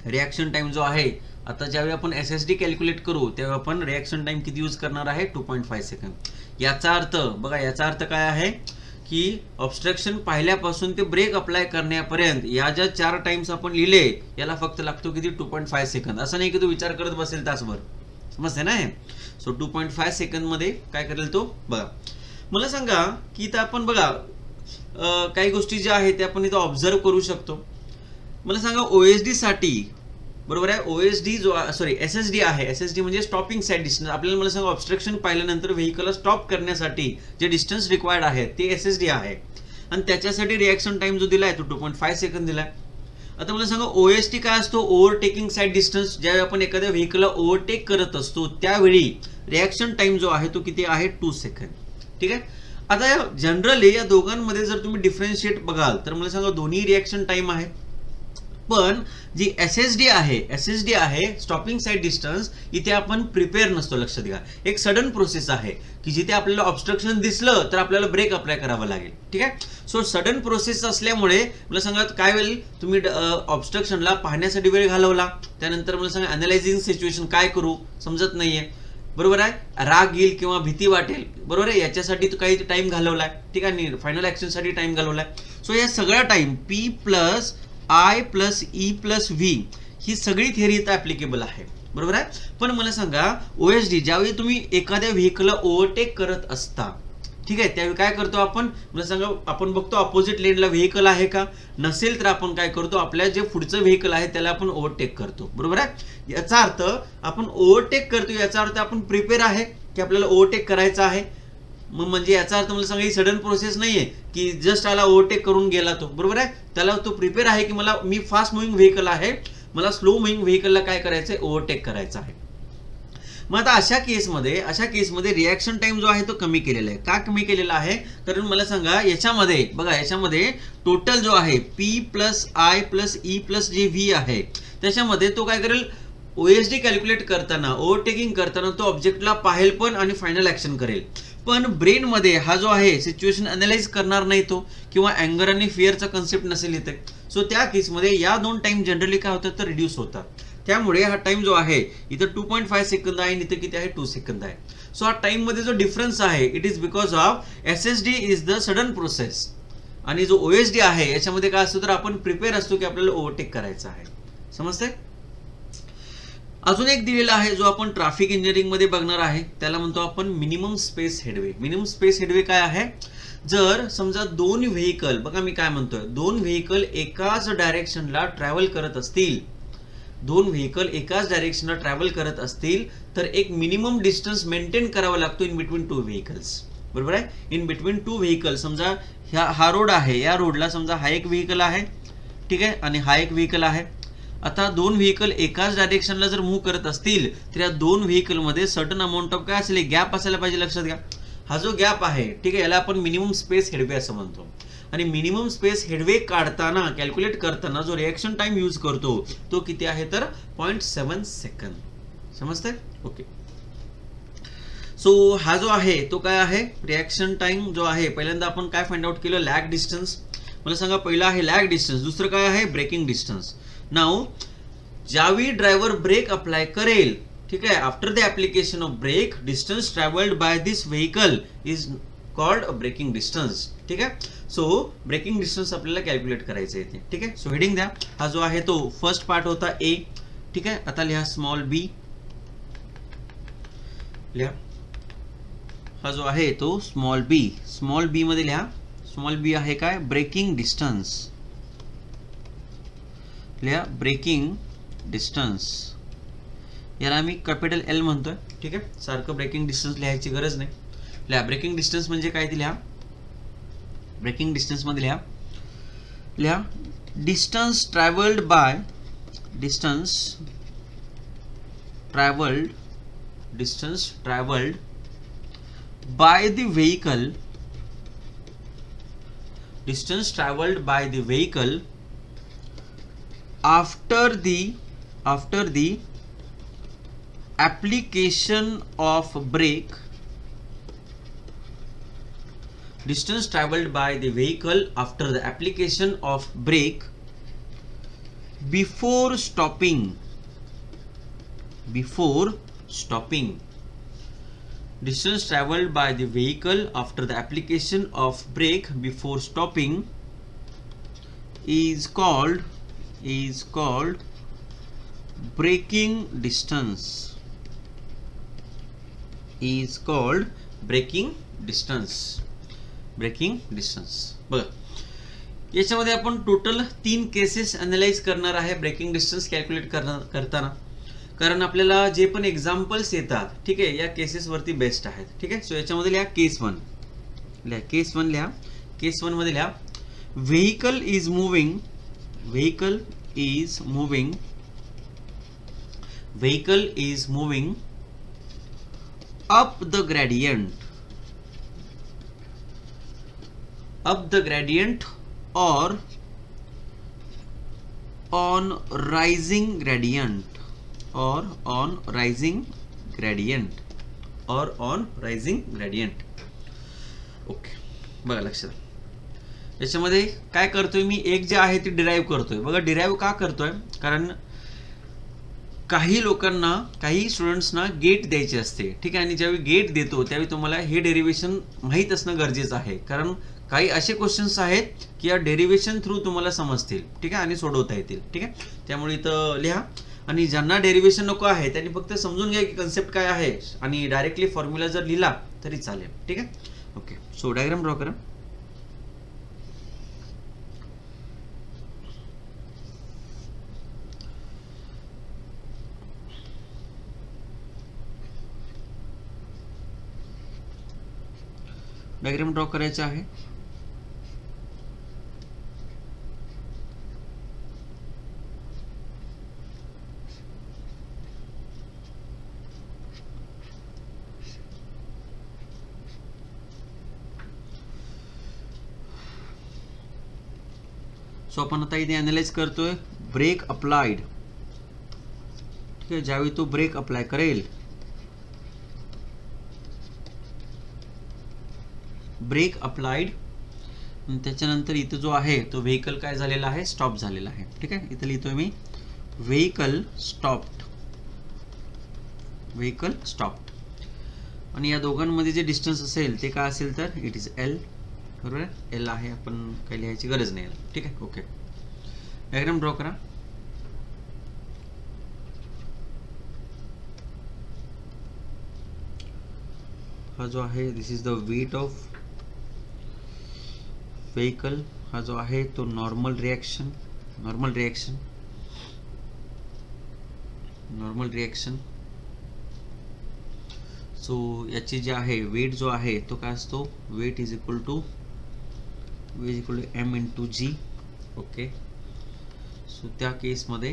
reaction time जो आहे, आता ज्यावेळी आपण SSD कॅल्क्युलेट करू त्यावेळी आपण रिॲक्शन टाइम किती यूज करणार आहे 2.5 सेकंद. याचा अर्थ बघा, याचा अर्थ काय आहे की ऑब्स्ट्रक्शन पाहिल्यापासून ते ब्रेक अप्लाय करण्यापर्यंत या ज्या 4 टाइम्स आपण लिहिले याला फक्त लागतो किती 2.5 सेकंद. असं नाही की तो विचार करत बसेल तासभर, समजते ना. सो 2.5 सेकंद मध्ये काय करेल तो बघा. मला सांगा की इथं आपण बघा काही गोष्टी ज्या आहेत त्या आपण इथं ऑब्झर्व करू शकतो. मला सांगा OSD साठी, बरोबर आहे, OSD जो SSD आहे, SSD म्हणजे स्टॉपिंग साईड डिस्टन्स. आपल्याला मला सांगा ऑब्स्ट्रक्शन पाहिल्यानंतर व्हेकलला स्टॉप करण्यासाठी जे डिस्टन्स रिक्वायर्ड आहे ते SSD आहे, आणि त्याच्यासाठी रिॲक्शन टाइम जो दिलाय तो 2.5 सेकंद दिलाय. आता मला सांगा OSD काय असतो, ओव्हरटेकिंग साईड डिस्टन्स. ज्यावेळी आपण एखाद्या व्हेकलला ओव्हरटेक करत असतो त्यावेळी रिॲक्शन टाइम जो आहे तो किती आहे 2 सेकंद. ठीक आहे. आता जनरली या दोघांमध्ये जर तुम्ही डिफरन्शिएट बघाल तर मला सांगा दोन्ही रिॲक्शन टाइम आहे, पण जी SSD आहे स्टॉपिंग साईड डिस्टन्स, इथे आपण प्रिपेअर नसतो. लक्षात घ्या, एक सडन प्रोसेस आहे की जिथे आपल्याला ऑब्स्ट्रक्शन दिसलं तर आपल्याला ब्रेक अप्लाय करावा लागेल. ठीक आहे. सो सडन प्रोसेस असल्यामुळे मला सांगा काय वेळ तुम्ही ऑब्स्ट्रक्शनला पाहण्यासाठी वेळ घालवला, त्यानंतर मला सांगा अनालायझिंग सिच्युएशन काय करू समजत नाहीये, बरोबर आहे, राग येईल किंवा भीती वाटेल, बरोबर आहे, याच्यासाठी काही टाइम घालवलाय. ठीक आहे. फायनल ऍक्शन साठी टाइम घालवलाय. सो या सगळ्या टाइम P+I+E+V ही सगळी थिअरी इथं ऍप्लिकेबल आहे, बरोबर आहे. पण मला सांगा OSD ज्यावेळी तुम्ही एखाद्या व्हेकलला ओव्हरटेक करत असता, ठीक आहे, त्यावेळी काय करतो आपण, मला सांगा आपण बघतो अपोजिट लेनला व्हेकल आहे का, नसेल तर आपण काय करतो, आपल्या जे पुढचं व्हेकल आहे त्याला आपण ओव्हरटेक करतो, बरोबर आहे. याचा अर्थ आपण ओव्हरटेक करतो, याचा अर्थ आपण प्रिपेअर आहे की आपल्याला ओव्हरटेक करायचं आहे. मग म्हणजे याचा अर्थ मला सांगा ही सडन प्रोसेस नाहीये की जस्ट आला ओव्हरटेक करून गेला तो, बरोबर आहे. त्याला तो प्रिपेअर आहे की मी फास्ट मुव्हिंग व्हेकल आहे, मला स्लो मुव्हिंग व्हेकलला काय करायचंय ओव्हरटेक करायचं आहे. मग आता अशा केसमध्ये रिॲक्शन टाइम जो आहे तो कमी केलेला आहे. का कमी केलेला आहे, कारण मला सांगा याच्यामध्ये टोटल जो आहे P+I+E+V आहे, त्याच्यामध्ये तो काय करेल, OSD कॅल्क्युलेट करताना ओव्हरटेकिंग करताना तो ऑब्जेक्टला पाहेल पण आणि फायनल ऍक्शन करेल. पण ब्रेन मध्ये हा जो आहे सिच्युएशन अनालाइज करणार नाही तो, किंवा अँगर आणि फिअरचा कन्सेप्ट नसेल इथे. सो त्या केसमध्ये या 2 टाइम जनरली काय होतात तर रिड्यूस होतात. त्यामुळे हा टाइम जो आहे इथं 2.5 सेकंद आहे आणि इथं किती आहे 2 सेकंद आहे. सो हा टाइम मध्ये जो डिफरन्स आहे it is because of SSD is the sudden process, आणि जो OSD आहे याच्यामध्ये काय असतो तर आपण प्रिपेअर असतो की आपल्याला ओव्हरटेक करायचं आहे. समजतंय. अजून एक दिलेला आहे जो आपण ट्रॅफिक इंजिनिअरिंग मध्ये बघणार आहे, त्याला म्हणतो आपण minimum space headway. Minimum space headway काय आहे, जर समजा 2 व्हेकल, बघा मी काय म्हणतोय, 2 व्हेकल एकाच डायरेक्शनला ट्रॅव्हल करत असतील तर एक मिनिमम डिस्टन्स मेंटेन करावा लागतो इन बिटवीन 2 व्हेकल्स, बरोबर आहे. इन बिटवीन 2 व्हेकल, समजा हा रोड आहे, या रोडला समजा हा एक व्हेकल आहे, ठीक आहे, आणि हा एक व्हेकल आहे. आता 2 व्हेकल एकाच डायरेक्शनला जर मूव्ह करत असतील तर या 2 व्हेकल मध्ये सर्टन अमाऊंट ऑफ काय असेल, गॅप असायला पाहिजे. लक्षात घ्या, हा जो गॅप आहे, ठीक आहे, याला आपण मिनिमम स्पेस हेडवे असं म्हणतो. आणि मिनिमम स्पेस हेडवे काढताना कॅल्क्युलेट करताना जो रिएक्शन टाइम यूज करतो तो किती आहे तर 0.7 सेकंद. समजतंय? ओके. सो हा जो आहे तो काय आहे, रिएक्शन टाइम जो आहे, पहिल्यांदा आपण काय फाइंड आउट केलं, लॅग डिस्टन्स. मला सांगा, पहिला आहे लॅग डिस्टन्स, दुसरं काय आहे ब्रेकिंग डिस्टन्स. नाउ ज्यावेळी ड्रायव्हर ब्रेक अप्लाय करेल, ठीक आहे, after the application of brake distance travelled by this vehicle is called braking distance. ठीक आहे. सो ब्रेकिंग डिस्टन्स आपल्याला कॅल्क्युलेट करायचं आहे. ठीक आहे. सो हेडिंग द्या. हा जो आहे तो फर्स्ट पार्ट होता ए. ठीक आहे. आता लिहा स्मॉल बी. लिहा हा जो आहे तो स्मॉल बी. स्मॉल बी मध्ये लिहा, स्मॉल बी आहे काय, ब्रेकिंग डिस्टन्स. लिहा ब्रेकिंग डिस्टन्स. याला आम्ही कॅपिटल एल म्हणतोय. ठीक आहे. सारखं ब्रेकिंग डिस्टन्स लिहायची गरज नाही. लिहा ब्रेकिंग डिस्टन्स म्हणजे काय ते लिहा. ब्रेकिंग डिस्टन्स मध्ये लिहा, लिहा distance travelled by, distance travelled, distance travelled by the vehicle, distance travelled by the vehicle after the application of brake, distance traveled by the vehicle after the application of brake before stopping, distance traveled by the vehicle after the application of brake before stopping is called braking distance, is called braking distance. Braking distance. बघा, याच्यामध्ये आपण total 3 cases analyse करणार आहे braking distance calculate करताना, कारण आपल्याला जे पण एक्झाम्पल्स येतात, ठीक आहे, या केसेस वरती बेस्ट आहेत. ठीक आहे. सो याच्यामध्ये लिहा केस 1. लिहा केस 1. लिहा केस 1 मध्ये लिहा vehicle is moving, vehicle is moving, vehicle is moving up the gradient, or on rising gradient, or on rising gradient, or on rising gradient. Okay. बघा लक्षात, याच्यामध्ये काय करतोय मी, एक जे आहे ते डिराईव्ह करतोय. बघा डिराईव्ह का करतोय, कारण काही लोकांना, काही स्टुडंट्सना गेट द्यायचे असते. ठीक आहे. आणि ज्यावेळी गेट देतो त्यावेळी तुम्हाला हे डेरिव्हेशन माहीत असणं गरजेचं आहे, कारण काही असे क्वेश्चन्स आहेत की या डेरिव्हेशन थ्रू तुम्हाला समजतील. ठीक आहे. आणि सोडवता येतील. ठीक आहे. त्यामुळे इथं लिहा. आणि ज्यांना डेरिव्हेशन नको आहे त्यांनी फक्त समजून घ्या की कन्सेप्ट काय आहे, आणि डायरेक्टली फॉर्म्युला जर लिहिला तरी चालेल. ठीक आहे. ओके. सो डायग्राम ड्रॉ करा. डायग्राम ड्रॉ करायचा आहे. सो आपण आता इथे अनालाइज करतोय ब्रेक अप्लाइड. ठीक आहे. ज्यावेळी तो ब्रेक अप्लाय करेल, ब्रेक अप्लाइड, त्याच्यानंतर इथं जो आहे तो व्हेकल काय झालेला आहे, स्टॉप झालेला आहे. ठीक आहे. इथं लिहितोय मी व्हेकल स्टॉप्ड, व्हेकल स्टॉप्ड. आणि या दोघांमध्ये जे डिस्टन्स असेल ते काय असेल तर इट इज एल. बरोबर आहे. एल आहे, आपण काही लिहायची गरज नाही. ठीक आहे. ओके. डायग्राम ड्रॉ करा. हा जो आहे this is the weight of vehicle. हा जो आहे तो normal reaction, normal reaction, normal reaction. So याची जे आहे वेट जो आहे तो काय असतो, weight is equal to M into G. Okay. So त्या केसमध्ये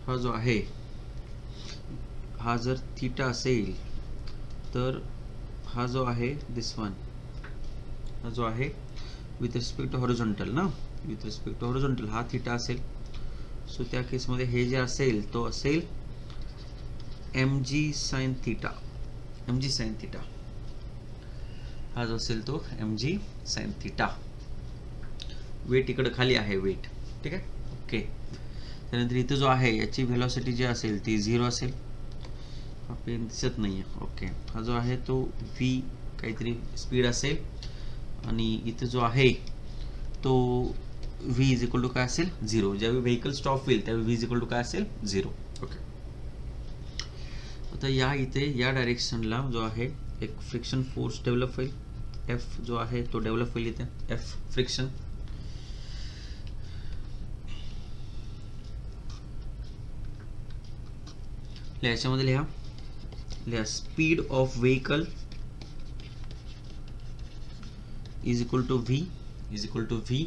हा जो आहे, हा जर थीटा असेल तर हा जो आहे दिस वन, हा जो आहे विथ रिस्पेक्ट टू हॉरिझॉन्टल ना, विथ रिस्पेक्ट टू हॉरिझॉन्टल हा थीटा असेल. सो त्या केसमध्ये हे जे असेल तो असेल mg sin theta, mg sin theta हा जो असेल तो mg sin थीटा. वेट इकडे खाली आहे वेट, ठीक आहे. ओके, त्यानंतर इथं जो आहे याची व्हेलॉसिटी जी असेल ती 0 असेल. हा पेन दिसत नाहीये. ओके, हा जो आहे तो v काहीतरी स्पीड असेल आणि इथं जो आहे तो v इज इक्वल टू काय असेल 0. ज्यावेळी व्हेकल स्टॉप होईल त्यावेळी v इज इक्वल टू काय असेल 0. ओके, आता या इथे या डायरेक्शनला जो आहे एक फ्रिक्शन फोर्स डेव्हलप होईल. F जो आहे तो डेव्हलप होईल इथे, F फ्रिक्शन. याच्यामध्ये लिहा speed of vehicle is equal to v, is equal to v.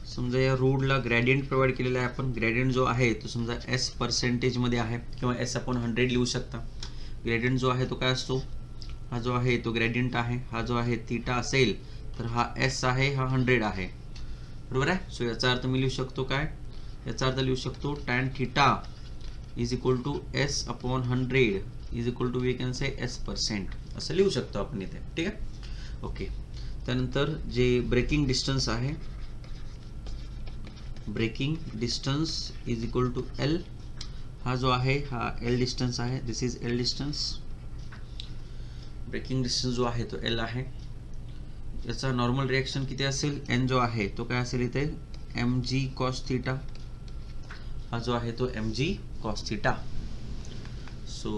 समजा या रोडला ग्रेडियंट प्रोव्हाइड केलेला आहे आपण. ग्रेडियंट जो आहे तो समजा s पर्सेंटेज मध्ये आहे किंवा s आपण 100 लिहू शकता. ग्रेडियंट जो आहे तो काय असतो, हा जो आहे तो ग्रेडियंट आहे. हा जो आहे थीटा असेल तर हा s आहे, हा 100 आहे, बरोबर आहे. सो याचा अर्थ मी लिहू शकतो काय, याचा अर्थ लिहू शकतो tan theta is equal to s upon 100 is equal to we can say s%, असं लिहू शकतो आपण इथे, ठीक आहे. ओके, त्यानंतर जे ब्रेकिंग डिस्टन्स आहे, braking distance is equal to L. हा जो आहे हा L डिस्टन्स आहे, this is L distance. Braking distance जो आहे तो L आहे. याचा नॉर्मल रिएक्शन किती असेल, N जो आहे तो काय असेल इथे mg cos थीटा. हा जो आहे तो mg cos थीटा. सो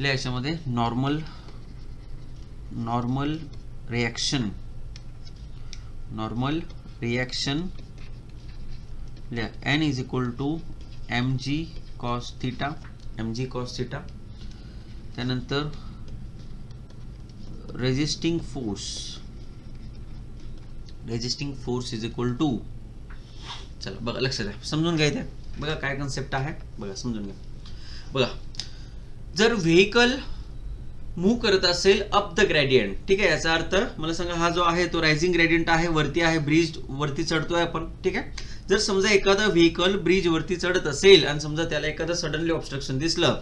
याच्यामध्ये normal reaction, normal reaction n is equal to mg cos theta, mg cos theta. त्यानंतर resisting force is equal to, चला बघा लक्षात द्या, समजून घ्या इथे बघा काय कन्सेप्ट आहे, बघा समजून घ्या. बघा जर व्हेकल मूव्ह करत असेल अप द ग्रेडियंट, ठीक आहे, याचा अर्थ मला सांगा हा जो आहे तो रायझिंग ग्रेडियंट आहे, वरती आहे, ब्रिज वरती चढतोय आपण, ठीक आहे. जर समजा एखादा व्हेकल ब्रिज वरती चढत असेल आणि समजा त्याला एखादं सडनली ऑब्स्ट्रक्शन दिसलं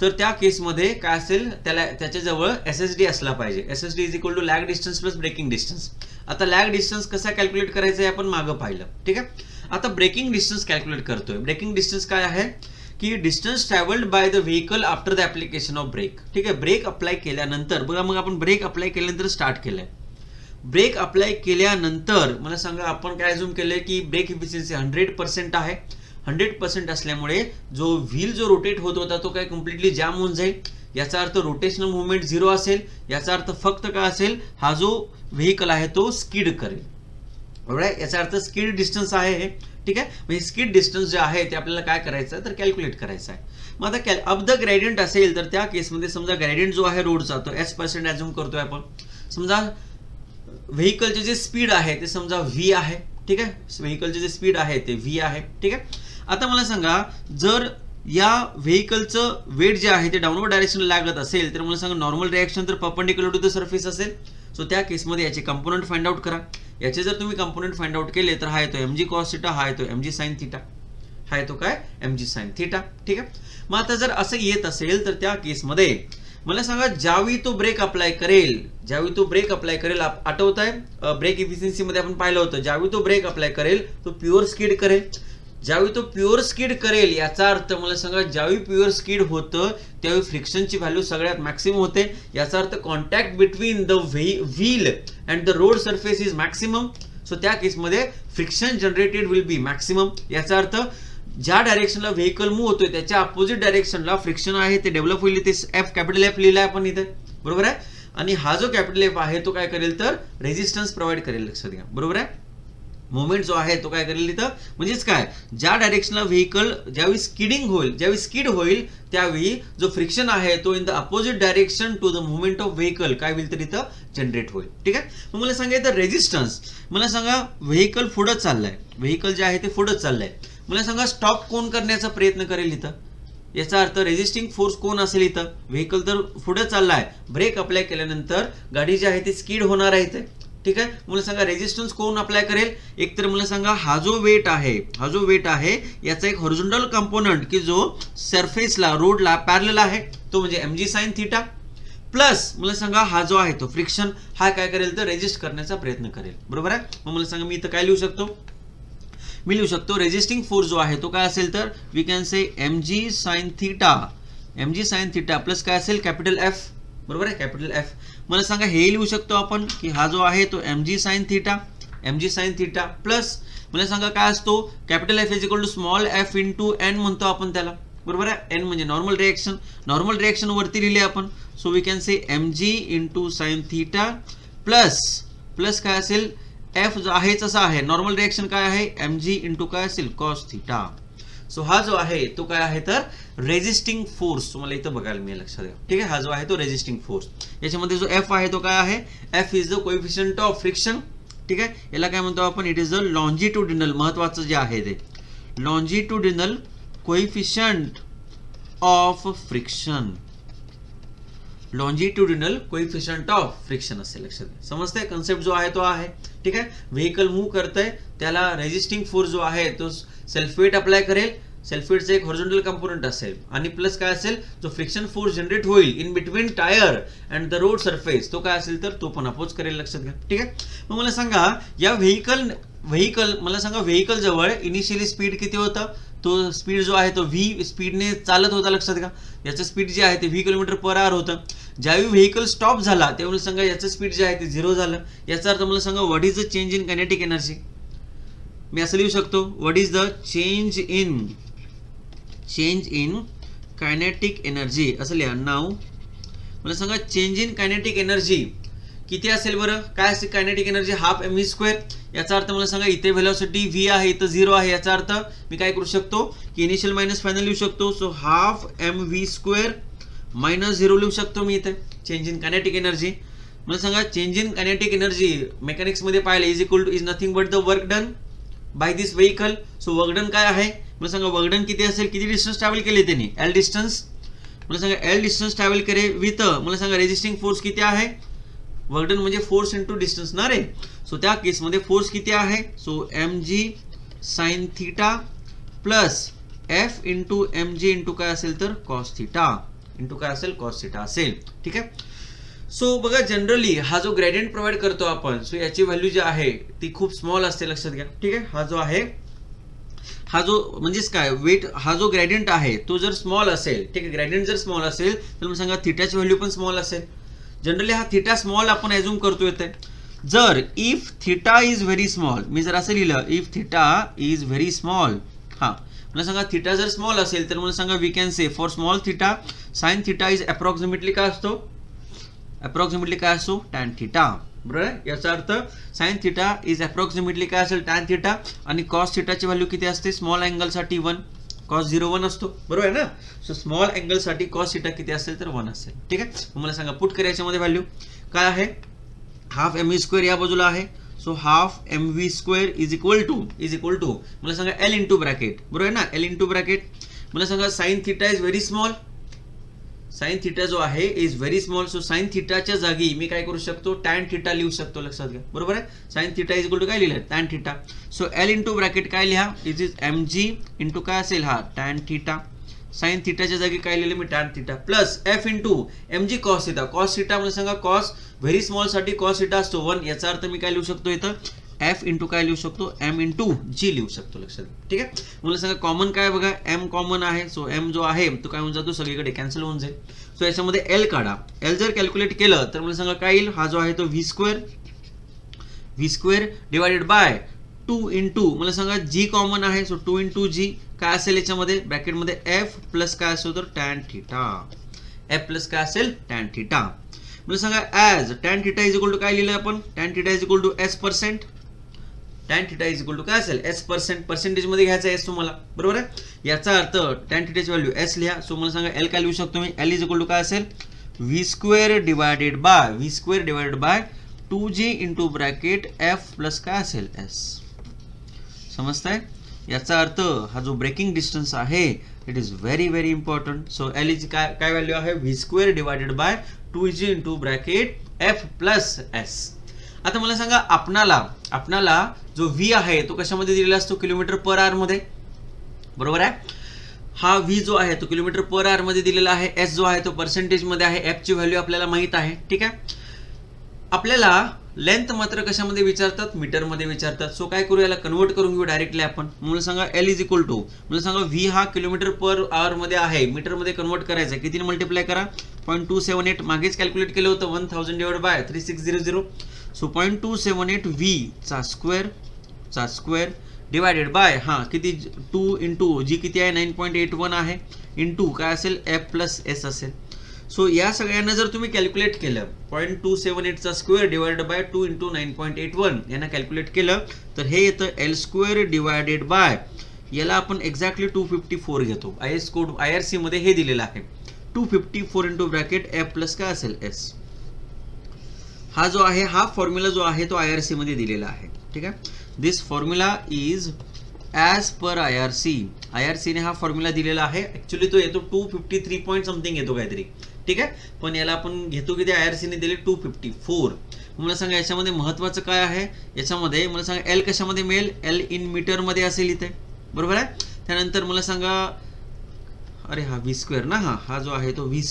तर त्या केसमध्ये काय असेल, त्याला त्याच्याजवळ SSD असला पाहिजे. SSD is equal to lag distance plus braking distance. आता लॅग डिस्टन्स कसा कॅल्क्युलेट करायचा आहे आपण मागं पाहिलं, ठीक आहे. आता ब्रेकिंग डिस्टन्स कॅल्क्युलेट करतोय. ब्रेकिंग डिस्टन्स काय आहे की distance travelled by the vehicle after the application of brake, ठीक आहे. ब्रेक अप्लाय केल्यानंतर बघा, मग आपण ब्रेक अप्लाय केल्यानंतर स्टार्ट केलंय. ब्रेक अप्लाय केल्यानंतर मला सांगा आपण काय अज्युम केलंय की ब्रेक इफिशियन्सी 100% आहे. 100% असल्यामुळे जो व्हील जो रोटेट होत होता तो काय कम्प्लिटली जाम होऊन जाईल. याचा अर्थ रोटेशनल मुवमेंट 0 असेल. याचा अर्थ फक्त काय असेल, हा जो व्हेकल आहे तो स्किड करेल, बरोबर आहे. याचा अर्थ स्किड डिस्टन्स आहे हे, ठीक आहे. म्हणजे स्किड डिस्टन्स जे आहे ते आपल्याला काय करायचं आहे तर कॅल्क्युलेट करायचं आहे. मग आता अप द ग्रेडियंट असेल तर त्या केसमध्ये समजा ग्रेडियंट जो आहे रोडचा तो s% अज्युम करतोय आपण. समजा व्हेकलचे जे स्पीड आहे ते समजा v आहे, ठीक आहे. व्हेकलचे जे स्पीड आहे ते v आहे, ठीक आहे. आता मला सांगा जर या व्हेकलचं वेट जे आहे ते डाऊनवर्ड डायरेक्शनला लागत असेल तर मला सांगा नॉर्मल रिएक्शन तर परपेंडिक्युलर टू द सरफेस असेल. सो त्या केसमध्ये याचे कंपोनंट फाइंड आउट करा. याचे जर तुम्ही कंपोनंट फाइंड आउट केले तर हा येतो mg cos थीटा, हा येतो mg sin थीटा, हा येतो काय mg sin थीटा, ठीक आहे. मग आता जर असं येत असेल तर त्या केसमध्ये मला सांगा ज्यावेळी तो ब्रेक अप्लाय करेल, आठवत आहे ब्रेक इफिशियन्सी मध्ये आपण पाहिलं होतं, ज्यावेळी तो ब्रेक अप्लाय करेल तो प्युअर स्किड करेल. ज्यावेळी तो प्युअर स्किड करेल याचा अर्थ मला सांगा ज्यावेळी प्युअर स्किड होतं त्यावेळी फ्रिक्शनची व्हॅल्यू सगळ्यात मॅक्सिमम होते. याचा अर्थ contact between the wheel and the road surface is maximum. So त्या केसमध्ये friction generated will be maximum. याचा अर्थ ज्या डायरेक्शनला व्हेकल मूव्ह होतोय त्याच्या अपोजिट डायरेक्शनला फ्रिक्शन आहे ते डेव्हलप होईल. ते कॅपिटल F लिहिलाय आपण इथे, बरोबर आहे. आणि हा जो कॅपिटल F आहे तो काय करेल तर रेजिस्टन्स प्रोव्हाइड करेल, लक्षात घ्या, बरोबर आहे. मोमेंट जो आहे तो काय करेल इथं, म्हणजेच काय ज्या डायरेक्शनला व्हेकल ज्यावेळी स्किड होईल त्यावेळी जो फ्रिक्शन आहे तो in the opposite direction to the movement of vehicle काय होईल तर इथं जनरेट होईल, ठीक आहे. मग मला सांगायचं रेजिस्टन्स, मला सांगा व्हेकल पुढे चाललंय, व्हेकल जे आहे ते पुढे चाललंय. मला सांगा स्टॉप कोण करण्याचा प्रयत्न करेल इथं, याचा अर्थ रेजिस्टिंग फोर्स कोण असेल इथं, व्हेकल तर पुढे चाललाय, ब्रेक अप्लाय केल्यानंतर गाडी जी आहे ती स्किड होणार आहे इथे, ठीक आहे. मला सांगा रेजिस्टन्स कोण अप्लाय करेल, एक तर मला सांगा हा जो वेट आहे याचा एक हॉरिझॉन्टल कंपोनंट की जो सरफेसला रोडला पॅरलल आहे तो म्हणजे mg sin थीटा, प्लस मला सांगा हा जो आहे तो फ्रिक्शन हा काय करेल तर रेजिस्ट करण्याचा प्रयत्न करेल, बरोबर आहे. मग मला सांगा मी इथं काय लिहू शकतो, मी लिहू शकतो रेजिस्टिंग फोर्स जो आहे तो काय असेल तर we can say mg sin theta plus काय असेल कॅपिटल एफ, बरोबर आहे, कॅपिटल एफ. मला सांगा हे लिहू शकतो आपण की हा जो आहे तो mg sin थीटा प्लस मला सांगा काय असतो capital F is equal to small F into N म्हणतो आपण त्याला, बरोबर आहे. एन म्हणजे नॉर्मल रिएक्शन वरती लिहिले आपण, so we can say mg into sine theta plus काय असेल एफ जो आहे तसा आहे, नॉर्मल रिएक्शन काय आहे mg इंटू काय असेल कॉस थीटा. सो हा जो आहे तो काय आहे तर रेजिस्टिंग फोर्स, तुम्हाला इथं बघायला मिळेल, लक्षात घ्या, ठीक आहे. हा जो आहे तो रेजिस्टिंग फोर्स, याच्यामध्ये जो एफ आहे तो काय आहे, F is the coefficient of friction, ठीक आहे. याला काय म्हणतो आपण, इट इज द लॉन्जिट्युडिनल, महत्वाचं जे आहे ते longitudinal coefficient of friction, longitudinal coefficient of friction असेल, लक्षात घ्या. समजतंय कन्सेप्ट जो आहे तो आहे, ठीक आहे. व्हेकल मूव्ह करतंय त्याला रेजिस्टिंग फोर्स जो आहे तो सेल्फ वेट अप्लाय करेल, सेल्फ वेटचं एक हॉरिझॉन्टल कंपोनेंट असेल आणि प्लस काय असेल जो फ्रिक्शन फोर्स जनरेट होईल in between tyre and the road surface तो काय असेल तर तो पण अपोज करेल, लक्षात घ्या, ठीक आहे. मग मला सांगा या व्हेकल मला सांगा व्हेकल जवळ इनिशियली स्पीड किती होतं, तो स्पीड जो आहे तो v स्पीडने चालत होता, लक्षात घ्या. याचं स्पीड जे आहे ते v km/h होतं. ज्यावेळी व्हेकल स्टॉप झाला त्यावेळी सांगा याचं स्पीड जे आहे ते 0 झालं. याचा अर्थ मला सांगा what is the change in kinetic energy, मी असं लिहू शकतो what is the change in kinetic energy असं लिहा. नाव मला सांगा चेंज इन कायनेटिक एनर्जी किती असेल बरं, काय असेल कायनेटिक एनर्जी हाफ mv². याचा अर्थ मला सांगा इथे व्हेलॉसिटी v आहे, इथं 0 आहे, याचा अर्थ मी काय करू शकतो की इनिशियल मायनस फायनल लिहू शकतो. सो हाफ mv² मायनस 0 लिहू शकतो मी इथे चेंज इन कायनेटिक एनर्जी. मला सांगा change in kinetic energy mechanics मध्ये पाहिलं is nothing but the work done by this vehicle. So work done काय आहे, मला सांगा वर्क डन किती असेल, किती डिस्टन्स ट्रॅव्हल केले त्यांनी, एल डिस्टन्स. मला सांगा एल डिस्टन्स ट्रॅव्हल केले विथ मला सांगा रेजिस्टिंग फोर्स किती आहे, वर्क डन म्हणजे फोर्स इंटू डिस्टन्स ना रे. सो त्या केसमध्ये फोर्स किती आहे, so mg sin theta plus f into mg into काय असेल तर कॉस थीटा इंटू काय असेल कॉस थीटा असेल, ठीक आहे. सो बघा जनरली हा जो ग्रेडियंट प्रोव्हाइड करतो आपण, सो याची व्हॅल्यू जी आहे ती खूप स्मॉल असते, लक्षात घ्या, ठीक आहे. हा जो आहे हा जो म्हणजेच काय वेट हा जो ग्रेडियंट आहे तो जर स्मॉल असेल, ठीक आहे, ग्रेडियंट जर स्मॉल असेल तर मग सांगा थीटाची व्हॅल्यू पण स्मॉल असेल. जनरली हा थीटा स्मॉल आपण ॲझ्युम करतो येते. जर if theta is very small, मी जर असं लिहिलं if theta is very small, हा मला सांगा थीटा जर स्मॉल असेल तर मला सांगा we can say for small theta sine theta is approximately काय असतो, टॅन थीटा, बरोबर आहे. याचा अर्थ साइन थीटा इज अप्रॉक्सिमेटली काय असेल टॅन थीटा आणि कॉस थीटाची व्हॅल्यू किती असते, स्मॉल अँगलसाठी 1 cos 0 1 असतो, बरोबर आहे ना. सो स्मॉल अँगल साठी cos थीटा किती असेल तर 1 असेल, ठीक आहे. मला सांगा पुट करायच्या मध्ये व्हॅल्यू काय आहे, हाफ mv² या बाजूला आहे. So half mv² is equal to मला सांगा l इंटू ब्रॅकेट, बरोबर आहे ना, l इंटू ब्रॅकेट. मला सांगा sine theta is very small, sine theta जो आहे is very small. So sine थीटाच्या जागी मी काय करू शकतो टॅन थीटा लिहू शकतो, लक्षात घ्या, बरोबर आहे. Sine theta is equal to काय लिहिलं tan theta. So L into bracket काय लिहा इज mg इंटू काय असेल हा टॅन थीटा. साइन थीटाच्या जागी काय लिहिलं मी tan theta plus F into mg cos theta. Cos theta मला सांगा कॉस व्हेरी स्मॉल साठी कॉस थीटा असतो 1, याचा अर्थ मी काय लिहू शकतो इथं एफ इंटू काय लिहू शकतो m इंटू जी लिहू शकतो, लक्षात, ठीक आहे. मला सांगा कॉमन काय बघा m कॉमन आहे. सो m जो आहे तो काय होऊन जातो सगळीकडे कॅन्सल होऊन जाईल. सो याच्यामध्ये l काढा, l जर कॅल्क्युलेट केलं तर मला सांगा काय येईल, हा जो आहे तो v² डिवायडेड बाय 2 इंटू मला सांगा g कॉमन आहे. सो 2 इंटू जी काय असेल याच्यामध्ये ब्रॅकेटमध्ये f प्लस काय असेल तर टॅन थीटा, f प्लस काय असेल टॅन थीटा. मला सांगा as tan theta is equal to काय लिहिलं आपण, tan theta is equal to s%, tan theta is equal to काय असेल s%, पर्सेंटेज मध्ये घ्यायचा s तुम्हाला, बरोबर आहे. याचा अर्थ टॅन थीटाची व्हॅल्यू s लिहा. सो मला सांगा l काय लिहू शकतो मी, l इज इक्वल टू काय असेल v² divided bye 2g into bracket f plus काय असेल s. समजताय. याचा अर्थ हा जो ब्रेकिंग डिस्टन्स आहे it is very important. So L ची काय व्हॅल्यू आहे V square divided by 2g into bracket F plus S. आता मला सांगा आपणाला जो व्ही आहे तो कशामध्ये दिलेला असतो किलोमीटर पर आवर मध्ये, बरोबर आहे. हा व्ही जो आहे तो किलोमीटर पर आवर मध्ये दिलेला आहे. एस जो आहे तो पर्सेंटेज मध्ये आहे. एफ ची व्हॅल्यू आपल्याला माहित आहे. ठीक आहे. आपल्याला लेंथ मात्र कशामध्ये विचारतात मीटर मध्ये विचारतात. सो काय करू याला कन्वर्ट करून घेऊ डायरेक्टली आपण. मला सांगा एल इज इक्वल टू मला सांगा व्ही हा किलोमीटर पर आवर मध्ये आहे मीटर मध्ये कन्वर्ट करायचा किती मल्टिप्लाय करा 0.278 मागेच कॅल्क्युलेट केलं होतं 1000 डिवाइड बाय 3600. सो 0.278 व्ही चा स्क्वेअर डिवायडेड बाय किती 2 इंटू जी किती आहे 9.81 आहे इंटू काय असेल एफ प्लस एस असेल. सो या सगळ्यांना जर तुम्ही कॅल्क्युलेट केलं 0.278 चा स्क्वेअर डिवायडेड बाय 2 इंटू 9.81 यांना कॅल्क्युलेट केलं तर हे येतं एल स्क्वेअर डिवायडेड बाय याला आपण एक्झॅक्टली 254 घेतो. IS कोड IRC मध्ये हे दिलेलं आहे 254 इंटू ब्रॅकेट एफ प्लस काय असेल एस. हा जो आहे हा फॉर्म्युला जो आहे तो IRC मध्ये दिलेला आहे. ठीक आहे. This formula is as per IRC ने हा फॉर्म्युला दिलेला आहे. ऍक्च्युली तो येतो 253 पॉईंट समथिंग येतो काहीतरी. ठीक आहे. पण याला आपण घेतो की ते IRC ने दिले 254. मला सांगा याच्यामध्ये महत्वाचं काय आहे याच्यामध्ये मला सांगा एल कशामध्ये मिळेल एल इन मीटर मध्ये असेल इथे, बरोबर आहे. त्यानंतर मला सांगा अरे हा व्ही स्क्वेअर ना हा जो आहे तो V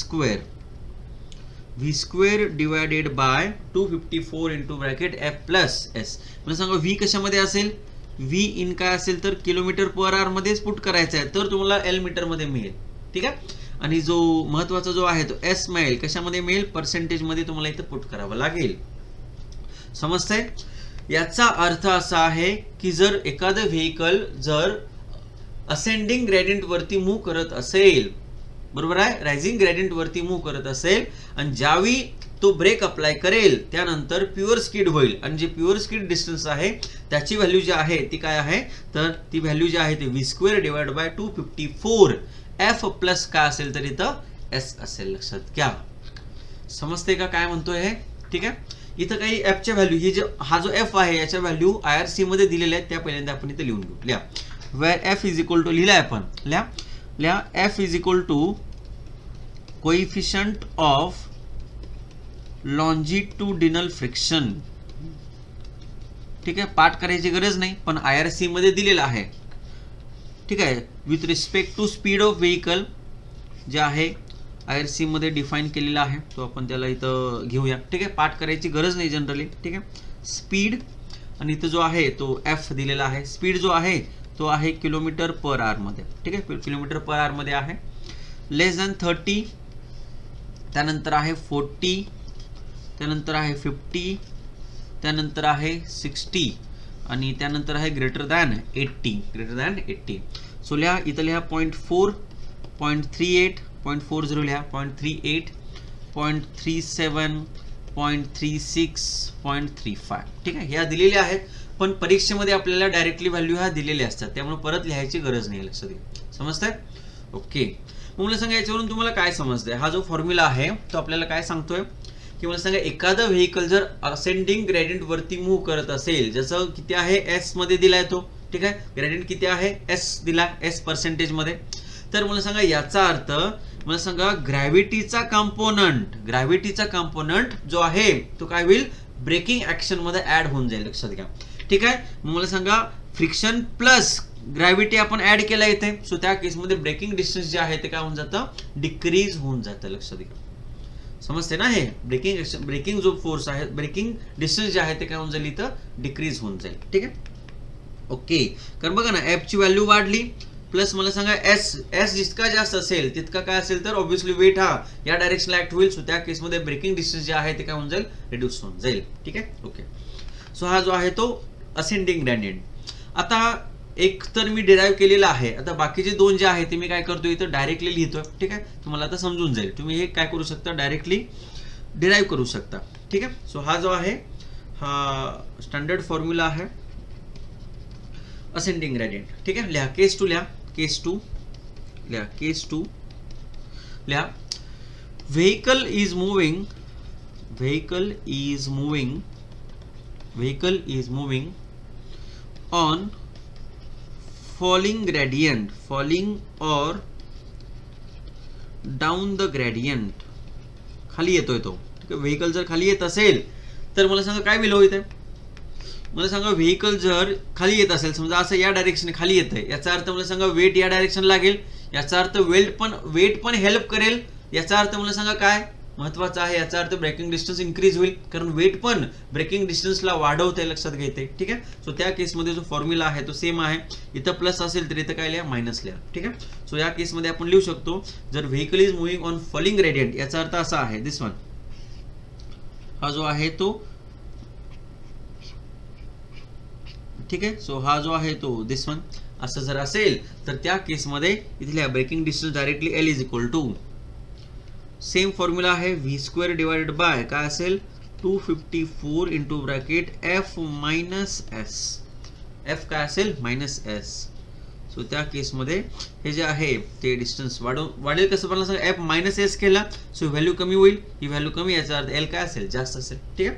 square divided by 254 into bracket F plus S. मला सांगा व्ही कशामध्ये असेल व्ही इन काय असेल तर किलोमीटर पर आवर मध्येच पुट करायचा आहे तर तुम्हाला एल मीटर मध्ये मिळेल. ठीक आहे. आणि जो महत्वाचा जो आहे तो एस मिळेल कशामध्ये मिळेल पर्सेंटेज मध्ये तुम्हाला इथं पुट करावं लागेल. समजतंय. याचा अर्थ असा आहे की जर एखादं व्हेकल जर असेंडिंग ग्रेडियंट वरती मूव्ह करत असेल, बरोबर आहे, रायझिंग ग्रेडियंट वरती मूव्ह करत असेल आणि ज्यावेळी तो ब्रेक अप्लाय करेल त्यानंतर प्युअर स्किड होईल आणि जे प्युअर स्किड डिस्टन्स आहे त्याची व्हॅल्यू जी आहे ती काय आहे तर ती व्हॅल्यू जी आहे ती V square divide by 254 F plus काय असेल तर इथं एस असेल. लक्षात घ्या. समजते का काय म्हणतोय हे. ठीक आहे. इथं काही एफच्या व्हॅल्यू ही हा जो एफ आहे याच्या व्हॅल्यू IRC मध्ये दिलेल्या आहेत त्या पहिल्यांदा आपण इथे लिहून घेऊ. लिहा where F is equal to लिहिलाय आपण. लिहा F is equal to coefficient of longitudinal friction. ठीक आहे. पाठ करायची गरज नाही पण IRC मध्ये दिलेला आहे. ठीक आहे. With respect to speed of vehicle जे आहे IRC मध्ये डिफाईन केलेला आहे तो आपण त्याला इथं घेऊया. ठीक आहे. पाठ करायची गरज नाही जनरली. ठीक आहे. स्पीड आणि इथं जो आहे तो एफ दिलेला आहे. स्पीड जो आहे तो आहे किलोमीटर पर आवर मध्ये. ठीक आहे. किलोमीटर पर आवर मध्ये आहे. लेस दॅन 30 त्यानंतर आहे 40 त्यानंतर आहे 50 त्यानंतर आहे 60 आणि त्यानंतर आहे ग्रेटर दॅन 80. सो लिहा इथं लिहा 0.4 0.38 0.40 लिहा 0.38 0.37 0.36 0.35. ठीक आहे. ह्या दिलेल्या आहेत पण परीक्षेमध्ये आपल्याला डायरेक्टली व्हॅल्यू ह्या दिलेल्या असतात त्यामुळे परत लिहायची गरज नाही. लक्षात घ्या. समजतंय. ओके. मग मला सांगा याच्यावरून तुम्हाला काय समजतंय. हा जो फॉर्म्युला आहे तो आपल्याला काय सांगतोय की मला सांगा एखादं व्हेकल जर असेंडिंग ग्रेडियंट वरती मूव्ह करत असेल जसं किती आहे एस मध्ये दिलाय तो. ठीक आहे. ग्रेडियंट किती आहे एस दिला एस पर्सेंटेज मध्ये. तर मला सांगा याचा अर्थ मला सांगा ग्रॅव्हिटीचा कंपोनंट जो आहे तो काय होईल ब्रेकिंग ऍक्शन मध्ये ऍड होऊन जाईल. लक्षात घ्या. ठीक आहे. मग मला सांगा फ्रिक्शन प्लस ग्रॅव्हिटी आपण ऍड केला इथे सो त्या केसमध्ये ब्रेकिंग डिस्टन्स जे आहे ते काय होऊन जातं डिक्रीज होऊन जातं. लक्षात घ्या. समजते ना हे ब्रेकिंग जो फोर्स आहे ब्रेकिंग डिस्टन्स जे आहे ते काय होऊन जाईल इथं डिक्रीज होऊन जाईल. ठीक आहे. ओके. कारण बघा ना एफ ची व्हॅल्यू वाढली प्लस मला सांगा एस जितका जास्त असेल तितका काय असेल तर ऑब्व्हियसली वेट हा या डायरेक्शनला ऍक्ट होईल सो त्या केसमध्ये ब्रेकिंग डिस्टन्स जे आहे ते काय होऊन जाईल रिड्यूस होऊन जाईल. ठीक आहे. ओके. सो हा जो आहे तो असेंडिंग ग्रेडियंट. आता एक तर मी डिराईव्ह केलेला आहे. आता बाकीचे दोन जे आहे ते मी काय करतो इथं डायरेक्टली लिहितोय. ठीक आहे. तुम्हाला आता समजून जाईल. तुम्ही हे काय करू शकता डायरेक्टली डिराईव्ह करू शकता. ठीक आहे. सो हा जो आहे हा स्टँडर्ड फॉर्म्युला आहे असेंडिंग ग्रेडियंट. ठीक आहे. लिहा केस 2 लिहा केस 2 लिहा vehicle is moving on falling or down the gradient, खाली येतोय तो, ठीक आहे. व्हेकल जर खाली येत असेल तर मला सांगा काय विलो इथे, मला सांगा व्हेकल जर खाली येत असेल, समजा असं या डायरेक्शन खाली येत आहे, याचा अर्थ मला सांगा वेट या डायरेक्शन लागेल, याचा अर्थ वेट पण हेल्प करेल, याचा अर्थ मला सांगा काय महत्वाचं आहे, याचा अर्थ ब्रेकिंग डिस्टन्स इन्क्रीज होईल, कारण वेट पण ब्रेकिंग डिस्टन्सला वाढवते, लक्षात घ्यायचे, ठीक आहे. सो त्या केसमध्ये जो फॉर्म्युला आहे तो सेम आहे, इथं प्लस असेल तर इथं काय लिहा मायनस लिहा, ठीक आहे. सो या केसमध्ये आपण लिहू शकतो जर vehicle is moving on falling gradient, याचा अर्थ असा आहे दिस वन, हा जो आहे तो, ठीक आहे. सो हा जो आहे तो दिस वन असं जर असेल तर त्या केसमध्ये इथल्या braking distance directly L is equal to same formula आहे व्ही स्क्वेअर डिवाइडेड बाय काय असेल 254 into bracket F minus S, F काय असेल मायनस एस. सो त्या केसमध्ये हे जे आहे ते डिस्टन्स वाढेल कसं पण सांगा, एफ मायनस एस केला सो व्हॅल्यू कमी होईल, ही व्हॅल्यू कमी, याचा अर्थ एल काय असेल जास्त असेल, ठीक आहे.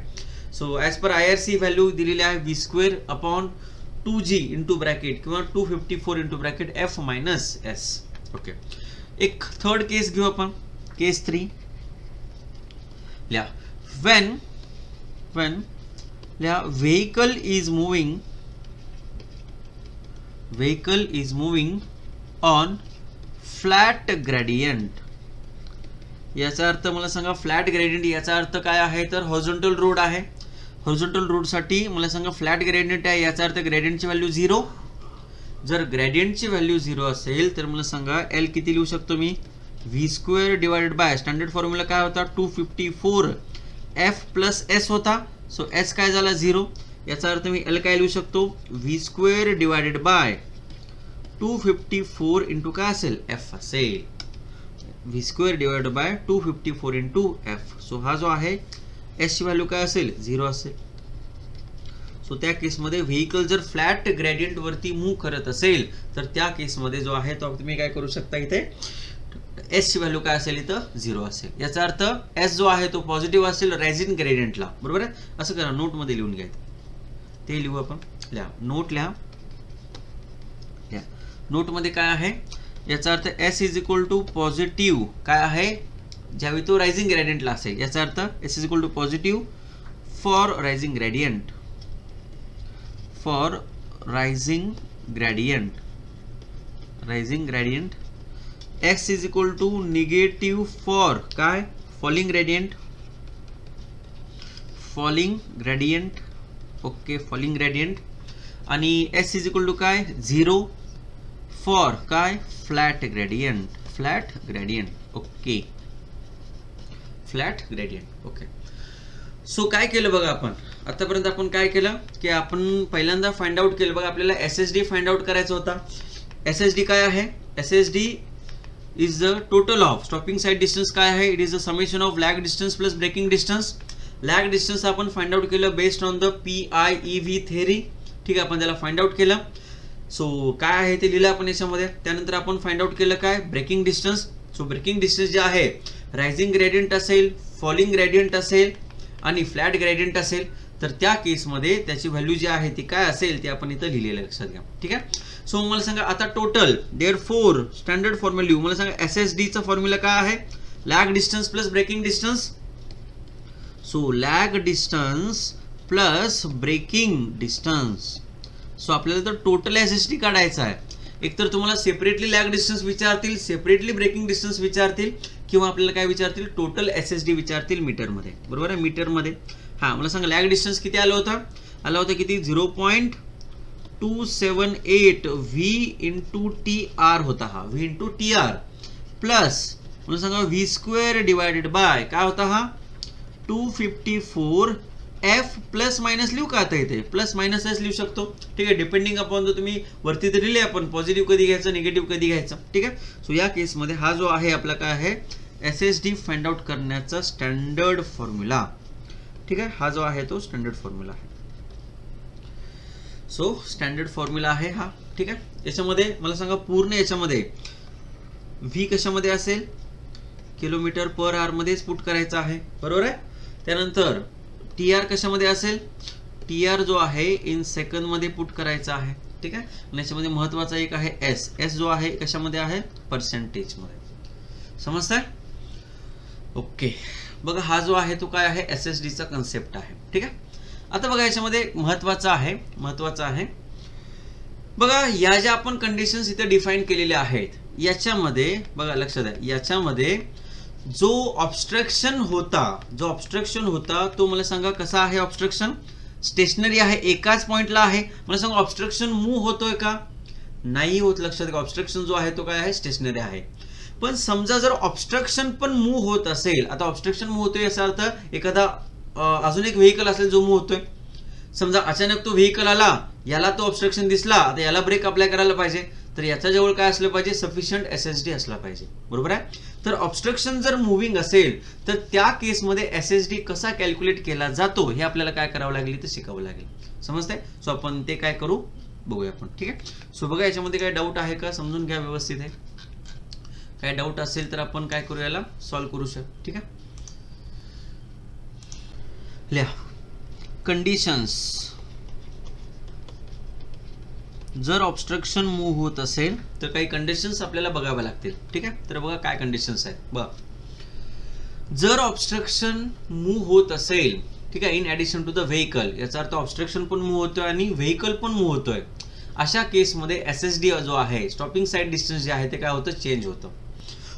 So as per IRC value दिलेली आहे V square upon 2G into bracket किंवा 254 into bracket F minus S. Okay, एक थर्ड केस घेऊ आपण, केस 3 लिहा, when लिहा vehicle is moving on flat gradient, याचा अर्थ मला सांगा फ्लॅट ग्रेडियंट, याचा अर्थ काय आहे तर हॉरिझॉन्टल रोड आहे, हॉरिझॉन्टल रोड साठी मला सांगा फ्लॅट ग्रेडियंट आहे, याचा अर्थ ग्रेडियंटची व्हॅल्यू 0, जर ग्रेडियंटची व्हॅल्यू 0 असेल तर मला सांगा एल किती लिहू शकतो मी, V square divided by standard formula काय होता 254 एफ प्लस एस होता, सो एस काय झाला 0, याचा अर्थ मी एल काय लिहू शकतो V square divided bye 254 into काय असेल एफ असेल, V square divided bye 254 into F. So हा जो आहे एस ची व्हॅल्यू काय असेल 0 असेल. सो त्या केसमध्ये व्हेकल जर फ्लॅट ग्रेडियंट वरती मूव्ह करत असेल तर त्या केसमध्ये जो आहे तो तुम्ही काय करू शकता, इथे एस ची व्हॅल्यू काय असेल इथं 0 असेल, याचा अर्थ एस जो आहे तो पॉझिटिव्ह असेल रायझिंग ग्रेडियंटला, बरोबर आहे. असं करा नोट मध्ये लिहून घ्या, ते लिहू आपण, लिहा नोट लिहा, नोट मध्ये काय आहे याचा अर्थ S is equal to positive काय आहे ज्यावेळी तो रायझिंग ग्रेडियंटला असेल, याचा अर्थ S is equal to positive for rising gradient, for rising gradient x is equal to negative for काय falling gradient, okay falling gradient, आणि s इज इक्वल टू काय 0 फॉर काय flat gradient, okay flat gradient. Okay, so काय केलं बघा आपण आतापर्यंत, आपण काय केलं की आपण पहिल्यांदा फाइंड आउट केलं बघा, आपल्याला SSD फाइंड आउट करायचा होता. SSD काय आहे, SSD is the total of stopping side distance काय आहे, it is the summation of lag distance plus braking distance. lag distance आपण फाइंड आउट केलं based on the PIEV theory, ठीक आहे, आपण त्याला फाइंड आउट केलं. सो काय आहे ते लिहिलं आपण याच्यामध्ये. त्यानंतर आपण फाइंड आउट केलं काय braking distance. So braking distance जे आहे रायझिंग ग्रेडियंट असेल, फॉलिंग ग्रेडियंट असेल आणि फ्लॅट ग्रेडियंट असेल तर त्या केसमध्ये त्याची व्हॅल्यू जी आहे ती काय असेल ते आपण इथं लिहिलेलं लक्षात घ्या, ठीक आहे. सो मला सांगा आता टोटल देअरफॉर स्टँडर्ड फॉर्म्युला लिहू. मला सांगा SSD चा फॉर्म्युला काय आहे, lag distance plus braking distance. So lag distance plus braking distance. So आपल्याला तर टोटल SSD काढायचा आहे. एकतर तुम्हाला सेपरेटली लॅग डिस्टन्स विचारतील, सेपरेटली ब्रेकिंग डिस्टन्स विचारतील, किंवा आपल्याला काय विचारतील टोटल SSD विचारतील मीटरमध्ये, बरोबर आहे मीटरमध्ये. हां मला सांगा लॅग डिस्टन्स किती आलं होतं किती 0.278 V इंटू TR होता हा, V इंटू TR प्लस मला सांगा व्ही स्क्वेअर डिवायडेड बाय काय होता हा 254 F प्लस मायनस लिहू का आता इथे प्लस मायनस एस लिहू शकतो, ठीक आहे, डिपेंडिंग अपॉन तुम्ही वरती तर लिहिले आपण पॉझिटिव्ह कधी घ्यायचं निगेटिव्ह कधी घ्यायचं, ठीक आहे. सो या केसमध्ये हा जो आहे आपला काय आहे SSD फाइंड आउट करण्याचा स्टँडर्ड फॉर्म्युला, ठीक आहे, हा जो आहे तो स्टँडर्ड फॉर्म्युला आहे. सो स्टँडर्ड फॉर्म्युला आहे हा, ठीक आहे. याच्यामध्ये मला सांगा पूर्ण याच्यामध्ये V कशामध्ये असेल किलोमीटर पर आवर मध्येच पुट करायचा आहे, बरोबर आहे. त्यानंतर TR कशामध्ये असेल, TR जो आहे इन सेकंद मध्ये पुट करायचा आहे, ठीक आहे. आणि याच्यामध्ये महत्वाचा एक आहे S जो आहे कशामध्ये आहे पर्सेंटेज मध्ये. समजतंय? ओके, बघा हा जो आहे तो काय आहे, SSD चा कन्सेप्ट आहे. ठीक आहे. आता बघा याच्यामध्ये महत्वाचं आहे बघा, या ज्या आपण कंडिशन्स इथे डिफाईन केलेल्या आहेत याच्यामध्ये बघा लक्षात द्या, याच्यामध्ये जो ऑब्स्ट्रक्शन होता तो मला सांगा कसा आहे. ऑब्स्ट्रक्शन स्टेशनरी आहे, एकाच पॉइंटला आहे. मला सांगा ऑब्स्ट्रक्शन मूव्ह होतोय का? नाही होत. लक्षात घ्या, ऑब्स्ट्रक्शन जो आहे तो काय आहे, स्टेशनरी आहे. पण समजा जर ऑब्स्ट्रक्शन पण मूव्ह होत असेल, आता ऑब्स्ट्रक्शन मूव्ह होतोय याचा अर्थ एखादा अजून एक व्हेकल असेल जो मूव्ह होतोय. समजा अचानक तो व्हेकल आला, याला तो ऑब्स्ट्रक्शन दिसला, आता याला ब्रेक अप्लाय करायला पाहिजे, तर याच्या जवळ काय असलं पाहिजे, सफिशियंट SSD असला पाहिजे. बरोबर आहे. तर ऑब्स्ट्रक्शन जर मुव्हिंग असेल तर त्या केसमध्ये SSD कसा कॅल्क्युलेट केला जातो हे आपल्याला काय करावं लागेल, तर शिकावं लागेल. समजतंय? सो आपण ते काय करू बघूया आपण. ठीक आहे. सो बघा याच्यामध्ये काय डाऊट आहे का, समजून घ्या व्यवस्थित आहे. काय डाऊट असेल तर आपण काय करू, याला सॉल्व्ह करू शकतो. ठीक आहे. लिहा कंडिशन्स. जर ऑब्स्ट्रक्शन मूव्ह होत असेल तर काही कंडिशन्स आपल्याला बघाव्या लागतील. ठीक आहे. तर बघा काय कंडिशन्स आहेत. बघा, जर ऑब्स्ट्रक्शन मूव्ह होत असेल, ठीक आहे, in addition to the vehicle, याचा अर्थ ऑब्स्ट्रक्शन पण मूव्ह होतोय आणि व्हेकल पण मूव्ह होतोय, अशा केसमध्ये SSD जो आहे, स्टॉपिंग साईड डिस्टन्स जे आहे ते काय होतं, चेंज होतं.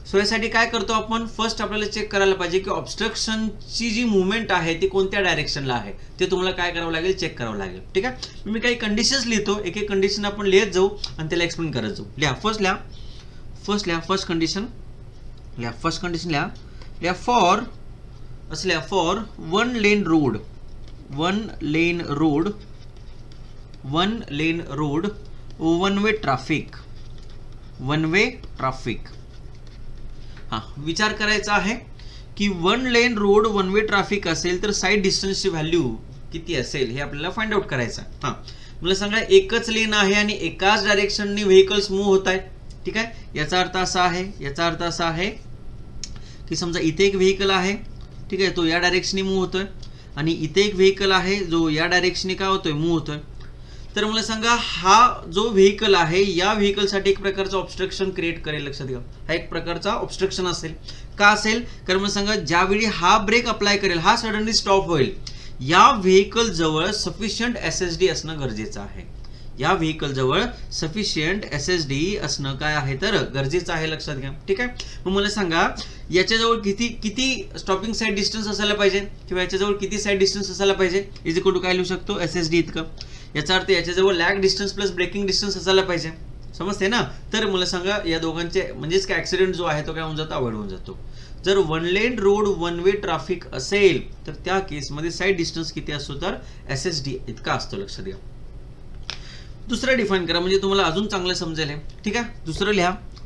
सो यासाठी काय करतो आपण, फर्स्ट आपल्याला चेक करायला पाहिजे की ऑब्स्ट्रक्शनची जी मुवमेंट आहे ती कोणत्या डायरेक्शनला आहे, ते तुम्हाला काय करावं लागेल, चेक करावं लागेल. ठीक आहे. मी काही कंडिशन्स लिहितो, एक एक कंडिशन आपण लिहित जाऊ आणि त्याला एक्सप्लेन करत जाऊ. लिहा फर्स्ट कंडिशन लिहा for one lane road one way traffic. हा विचार करायचा आहे की one lane road one way traffic असेल तर साईड डिस्टन्सची व्हॅल्यू किती असेल हे आपल्याला फाइंड आउट करायचं. हा मला सांगा, एकच लेन आहे आणि एकाच डायरेक्शनने व्हेकल्स मूव्ह होत आहेत. ठीक आहे. याचा अर्थ असा आहे की समजा इथे एक व्हेकल आहे, ठीक आहे, तो या डायरेक्शनने मूव्ह होतोय आणि इथे एक व्हेकल आहे जो या डायरेक्शनने काय होतोय, मूव्ह होतोय. तर मला सांगा, हा जो व्हेकल आहे या व्हेकलसाठी एक प्रकारचं ऑब्स्ट्रक्शन क्रिएट करेल. लक्षात घ्या, हा एक प्रकारचा ऑब्स्ट्रक्शन असेल. का असेल, कारण मला सांगा, ज्यावेळी हा ब्रेक अप्लाय करेल, हा सडनली स्टॉप होईल, या व्हेकल जवळ सफिशियंट SSD असणं गरजेचं आहे. असणं काय आहे तर गरजेचं आहे. लक्षात घ्या. ठीक आहे. मग मला सांगा, याच्याजवळ किती स्टॉपिंग साईड डिस्टन्स असायला पाहिजे, किंवा याच्याजवळ किती साईड डिस्टन्स असायला पाहिजे, इज इक्वल टू काय लिहू शकतो, SSD इतकं. याचा अर्थ याच्याजवळ lag distance plus braking distance असायला पाहिजे. समजते ना? तर मला सांगा, या दोघांचे म्हणजेच काय ऍक्सिडेंट जो आहे तो काय होऊन जातो, अवॉइड होऊन जातो. जर one lane road one way traffic असेल तर त्या केसमध्ये साईड डिस्टन्स किती असतो, तर SSD इतका असतो. लक्षात घ्या. दुसरं डिफाइन करा म्हणजे तुम्हाला अजून चांगलं समजेल. ठीक आहे. दुसरं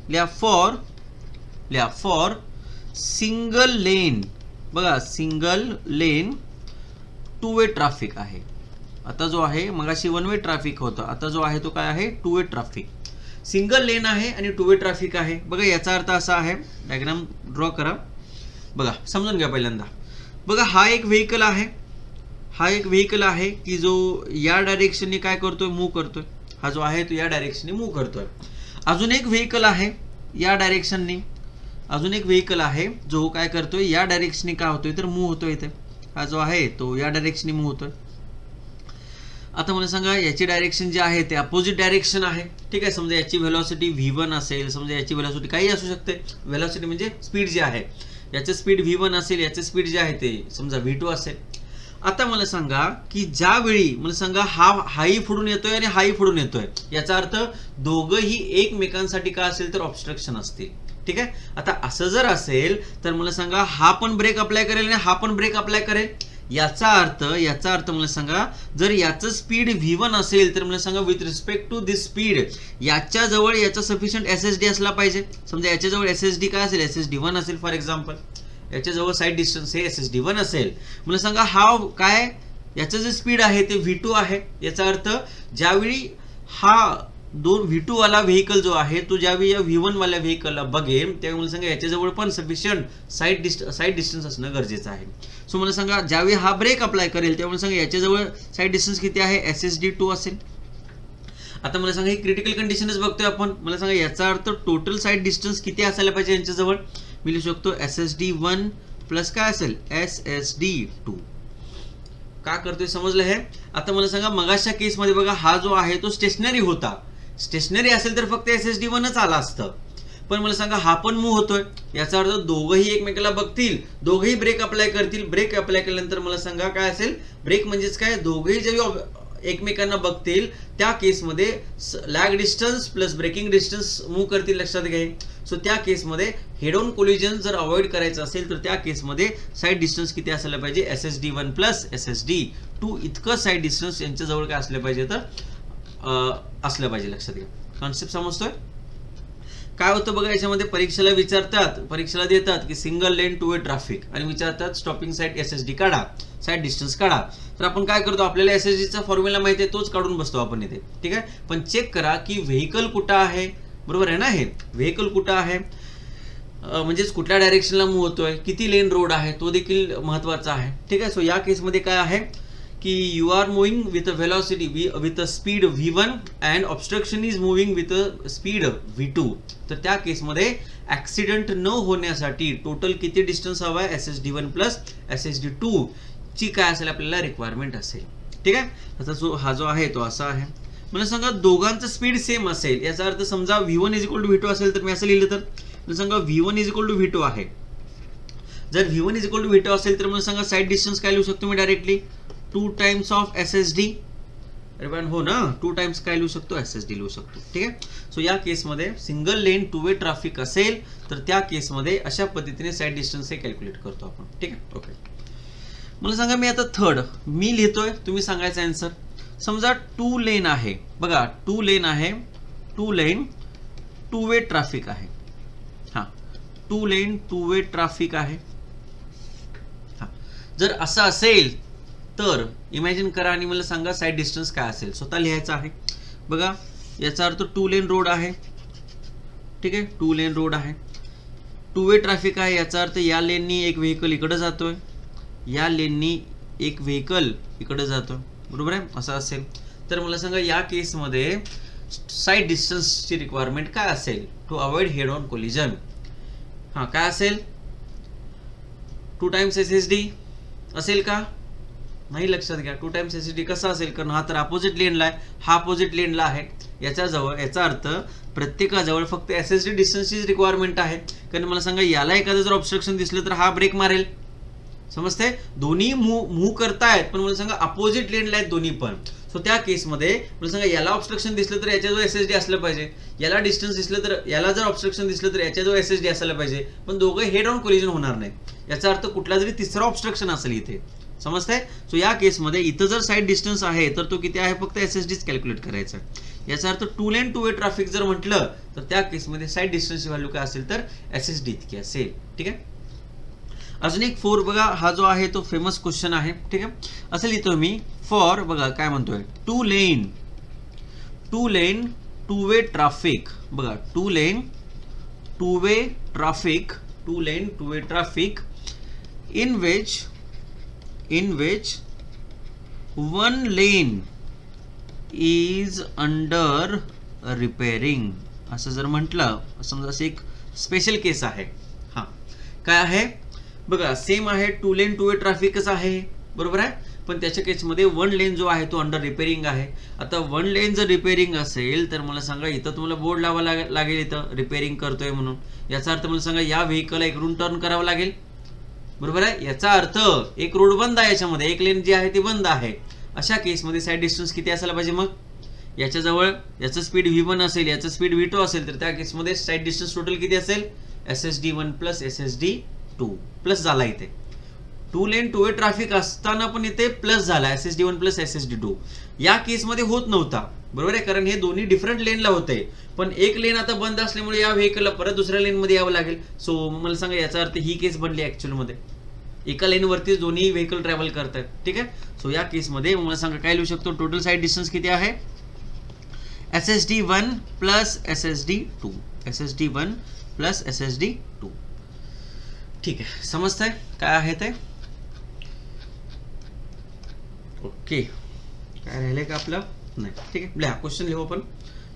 लिहा फॉर सिंगल लेन. बघा, single lane two way traffic आहे. आता जो आहे, मगाशी वन वे ट्रॅफिक होतं, आता जो आहे तो काय आहे, two way traffic. Single lane आहे आणि टू वे ट्रॅफिक आहे. बघा, याचा अर्थ असा आहे, डायग्राम ड्रॉ करा. बघा, समजून घ्या पहिल्यांदा. बघा, हा एक व्हेकल आहे की जो या डायरेक्शनने काय करतोय, मूव्ह करतोय. हा जो आहे तो या डायरेक्शनने मूव्ह करतोय. अजून एक व्हेकल आहे या डायरेक्शनने, जो काय करतोय, या डायरेक्शनने काय होतोय तर मूव्ह होतोय. इथे हा जो आहे तो या डायरेक्शनने मूव्ह होतोय. आता मला सांगा, याची डायरेक्शन जे आहे ते अपोजिट डायरेक्शन आहे. ठीक आहे. समजा याची व्हेलॉसिटी V1 असेल, समजा याची व्हेलॉसिटी काही असू शकते. व्हेलॉसिटी म्हणजे स्पीड जी आहे, याचं स्पीड V1 असेल, याचं स्पीड जे आहे ते समजा V2 असेल. आता मला सांगा की ज्यावेळी मला सांगा हाही पुढून येतोय आणि हाही पुढून येतोय, याचा अर्थ दोघंही एकमेकांसाठी काय असेल तर ऑब्स्ट्रक्शन असतील. ठीक आहे. आता असं जर असेल तर मला सांगा, हा पण ब्रेक अप्लाय करेल आणि हा पण ब्रेक अप्लाय करेल. याचा अर्थ मला सांगा, जर याचं स्पीड V1 असेल तर मला सांगा, with respect to this speed याच्याजवळ याचा सफिशियंट SSD असला पाहिजे. समजा याच्याजवळ SSD काय असेल, SSD1 असेल फॉर एक्झाम्पल. याच्याजवळ साईड डिस्टन्स हे SSD1 असेल. मला सांगा, हा काय, याचं जे स्पीड आहे ते V2 आहे. याचा अर्थ ज्यावेळी हा V2 वाला व्हेकल जो आहे तो ज्यावेळी या V1 वाल्या व्हेकलला बघेल त्यावेळी मला सांगा, याच्याजवळ पण सफिशियंट साईड डिस्टन्स असणं गरजेचं आहे. सो मला सांगा, ज्यावेळी हा ब्रेक अप्लाय करेल त्यावेळी सांगा, याच्याजवळ साईड डिस्टन्स किती आहे, SSD2 असेल. आता मला सांगा, ही क्रिटिकल कंडिशनच बघतोय आपण. मला सांगा, याचा अर्थ टोटल साईड डिस्टन्स किती असायला पाहिजे यांच्याजवळ, मी लिहू शकतो SSD1 प्लस काय असेल SSD2. का करतोय समजलं हे? आता मला सांगा मगाच्या केसमध्ये बघा हा जो आहे तो स्टेशनरी होता. स्टेशनरी असेल तर फक्त SSD1च आला असतं. पण मला सांगा हा पण मूव्ह होतोय, याचा अर्थ दोघंही एकमेकाला बघतील, दोघंही ब्रेक अप्लाय करतील. ब्रेक अप्लाय केल्यानंतर मला सांगा काय असेल, ब्रेक म्हणजेच काय, दोघंही जेव्हा एकमेकांना बघतील त्या केसमध्ये lag distance plus braking distance move करतील. लक्षात घ्या. सो त्या केसमध्ये हेड ऑन कोलिजन जर अवॉइड करायचं असेल तर त्या केसमध्ये साईड डिस्टन्स किती असायला पाहिजे, SSD1 प्लस SSD2 इतकं साईड डिस्टन्स यांच्याजवळ काय असलं पाहिजे तर असलं पाहिजे. लक्षात घ्या. कॉन्सेप्ट समजतोय? काय होतं बघा, याच्यामध्ये परीक्षेला विचारतात, परीक्षेला देतात की single lane two way traffic आणि विचारतात स्टॉपिंग साईड SSD काढा, साईड डिस्टन्स काढा. तर आपण काय करतो, आपल्याला SSDचा फॉर्म्युला माहिती आहे, तोच काढून बसतो आपण इथे. ठीक आहे. पण चेक करा की व्हेकल कुठं आहे. बरोबर आहे ना, हे व्हेकल कुठं आहे म्हणजेच कुठल्या डायरेक्शनला मूव्ह होतोय, किती लेन रोड आहे, तो देखील महत्वाचा आहे. ठीक आहे. सो या केसमध्ये काय आहे की you are moving with a velocity with a speed V1 and obstruction is moving with a speed V2. तर त्या केसमध्ये ऍक्सिडेंट न होण्यासाठी टोटल किती डिस्टन्स हवा आहे, SSD1 प्लस SSD2 ची काय असेल आपल्याला रिक्वायरमेंट असेल. ठीक आहे. आता जो हा जो आहे तो असा आहे. मला सांगा दोघांचं स्पीड सेम असेल, याचा अर्थ समजा V1 is equal to V2 असेल तर मी असं लिहिलं तर मला सांगा V1 is equal to V2 आहे. जर V1 is equal to V2 असेल तर मला सांगा साईड डिस्टन्स काय लिहू शकतो मी डायरेक्टली 2 टाइम्स ऑफ SSD. अरे हो ना, 2 टाइम्स काय लिहू शकतो, SSD लिहू शकतो. ठीक आहे. सो या केसमध्ये single lane two way traffic असेल तर त्या केसमध्ये अशा पद्धतीने साईड डिस्टन्स हे कॅल्क्युलेट करतो आपण. ठीक आहे. ओके. मला सांगा मी आता थर्ड मी लिहितोय, तुम्ही सांगायचं आन्सर. समजा 2 लेन आहे बघा, 2 लेन आहे, 2 लेन टू वे ट्रॅफिक आहे. हा 2 लेन टू वे ट्रॅफिक आहे. हा जर असं असेल तर इमॅजिन करा आणि मला सांगा साईड डिस्टन्स काय असेल, स्वतः लिहायचं आहे. बघा याचा अर्थ 2 लेन रोड आहे. ठीक आहे. 2 लेन रोड आहे, टू वे ट्रॅफिक आहे, याचा अर्थ या लेननी एक व्हेकल इकडे जातोय, या लेननी एक व्हेकल इकडे जातोय. बरोबर आहे. असं असेल तर मला सांगा या केसमध्ये साईड डिस्टन्सची रिक्वायरमेंट काय असेल to avoid head on collision. हा काय असेल, 2 टाइम्स SSD असेल का, नाही. लक्षात घ्या 2 टाइम्स SSD कसा असेल, कारण हा तर अपोजिट लेनला आहे, हा अपोजिट लेनला आहे. याचा अर्थ प्रत्येकाजवळ फक्त SSD डिस्टन्सचीच रिक्वायरमेंट आहे. कारण मला सांगा याला एखादं जर ऑब्स्ट्रक्शन दिसलं तर हा ब्रेक मारेल. समजते, दोन्ही मूव्ह करतायत पण मला सांगा अपोजिट लेनला आहेत दोन्ही पण. सो त्या केसमध्ये मला सांगा याला ऑब्स्ट्रक्शन दिसलं तर याच्याजवळ SSD असलं पाहिजे, याला डिस्टन्स दिसलं तर याला जर ऑब्स्ट्रक्शन दिसलं तर याच्याजवळ SSD असायला पाहिजे, पण दोघं हेड ऑन कोलिजन होणार नाही. याचा अर्थ कुठला जरी तिसरा ऑब्स्ट्रक्शन असेल इथे. समजतंय. सो या केसमध्ये इथं जर साईड डिस्टन्स आहे तर तो किती आहे, फक्त SSDच कॅल्क्युलेट करायचा. याचा अर्थ 2 लेन टू वे ट्रॅफिक जर म्हटलं तर त्या केसमध्ये साईड डिस्टन्सची व्हॅल्यू काय असेल तर SSD इतकी असेल. ठीक आहे. अजून एक 4 बघा, हा जो आहे तो फेमस क्वेश्चन आहे. ठीक आहे. असं लिहितो मी फॉर, बघा काय म्हणतोय, 2 लेन टू वे ट्रॅफिक. बघा 2 lane two way traffic in which one lane is under repairing. असं जर म्हटलं, समजा असं एक स्पेशल केस आहे. हा काय आहे बघा, सेम आहे, 2 लेन टू वे ट्रॅफिकच आहे. बरोबर आहे. पण त्याच्या केसमध्ये 1 लेन जो आहे तो अंडर रिपेअरिंग आहे. आता 1 लेन जर रिपेअरिंग असेल तर मला सांगा इथं तुम्हाला बोर्ड लावायला लागेल, इथं रिपेअरिंग करतोय म्हणून. याचा अर्थ मला सांगा या व्हेकलला एक रूट टर्न करावं लागेल. बरोबर आहे. याचा अर्थ एक रोड बंद आहे, याच्यामध्ये एक लेन जी आहे ती बंद आहे. अशा केसमध्ये साईड डिस्टन्स किती असायला पाहिजे, मग याच्याजवळ याचं स्पीड V1 असेल, याचं स्पीड V2 असेल तर त्या केसमध्ये साईड डिस्टन्स टोटल किती असेल, SSD1 प्लस SSD2 प्लस झाला इथे. 2 लेन टू वे ट्रॅफिक असताना पण इथे प्लस झाला SSD1 प्लस SSD2. या केसमध्ये होत नव्हता. बरोबर आहे, कारण हे दोन्ही डिफरंट लेनला होते. पण एक लेन आता बंद असल्यामुळे या व्हेकलला परत दुसऱ्या लेनमध्ये यावं लागेल. सो मला सांगा याचा अर्थ ही केस बनली ऍक्च्युअल मध्ये, एका लेनवरतीच दोन्ही व्हेकल ट्रॅव्हल करतात. ठीक आहे. सो या केसमध्ये मला सांगा काय लिहू शकतो, टोटल साईड डिस्टन्स किती आहे, SSD1 plus SSD2. SSD1 plus SSD2. ठीक आहे. समजतंय काय आहे ते. ओके. काय राहिलंय का आपलं, नाही. ठीक आहे. लिहा क्वेश्चन लिहू आपण,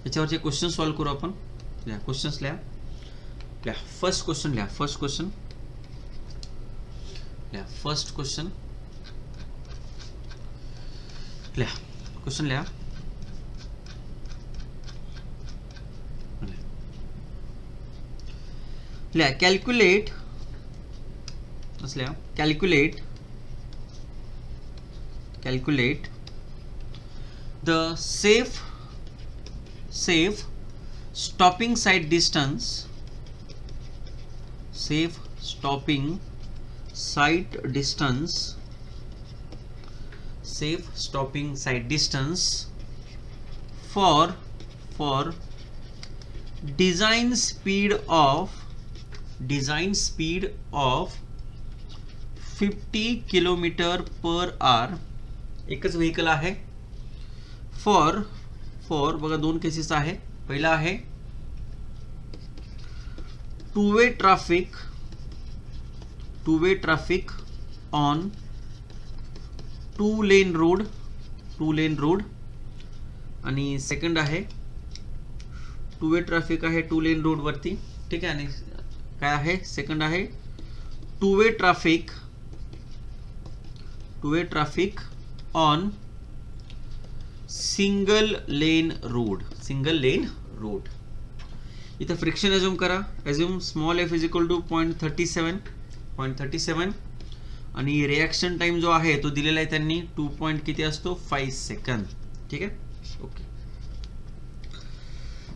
याच्यावरचे क्वेश्चन सॉल्व्ह करू आपण. लिहा क्वेश्चन्स लिहा. लिहा फर्स्ट क्वेश्चन, लिहा फर्स्ट क्वेश्चन, लिहा फर्स्ट क्वेश्चन, लिहा क्वेश्चन, लिहा लिहा कॅल्क्युलेट, लिहा calculate, calculate the safe stopping side distance, safe stopping side distance, safe stopping side distance for design speed of 50 km/h. एकच व्हेकल आहे. फॉर बघा दोन केसेस आहे. पहिला आहे two way traffic on two lane road, आणि second आहे two way traffic आहे टू लेन रोड वरती. ठीक आहे. आणि काय आहे सेकंड आहे two way traffic on single lane road. इथं फ्रिक्शन अज्यूम करा. Assume small f is equal to 0.37 आणि रिॲक्शन टाइम जो आहे तो दिलेला आहे त्यांनी 2 किती असतो 5 सेकंद. ठीक आहे. ओके.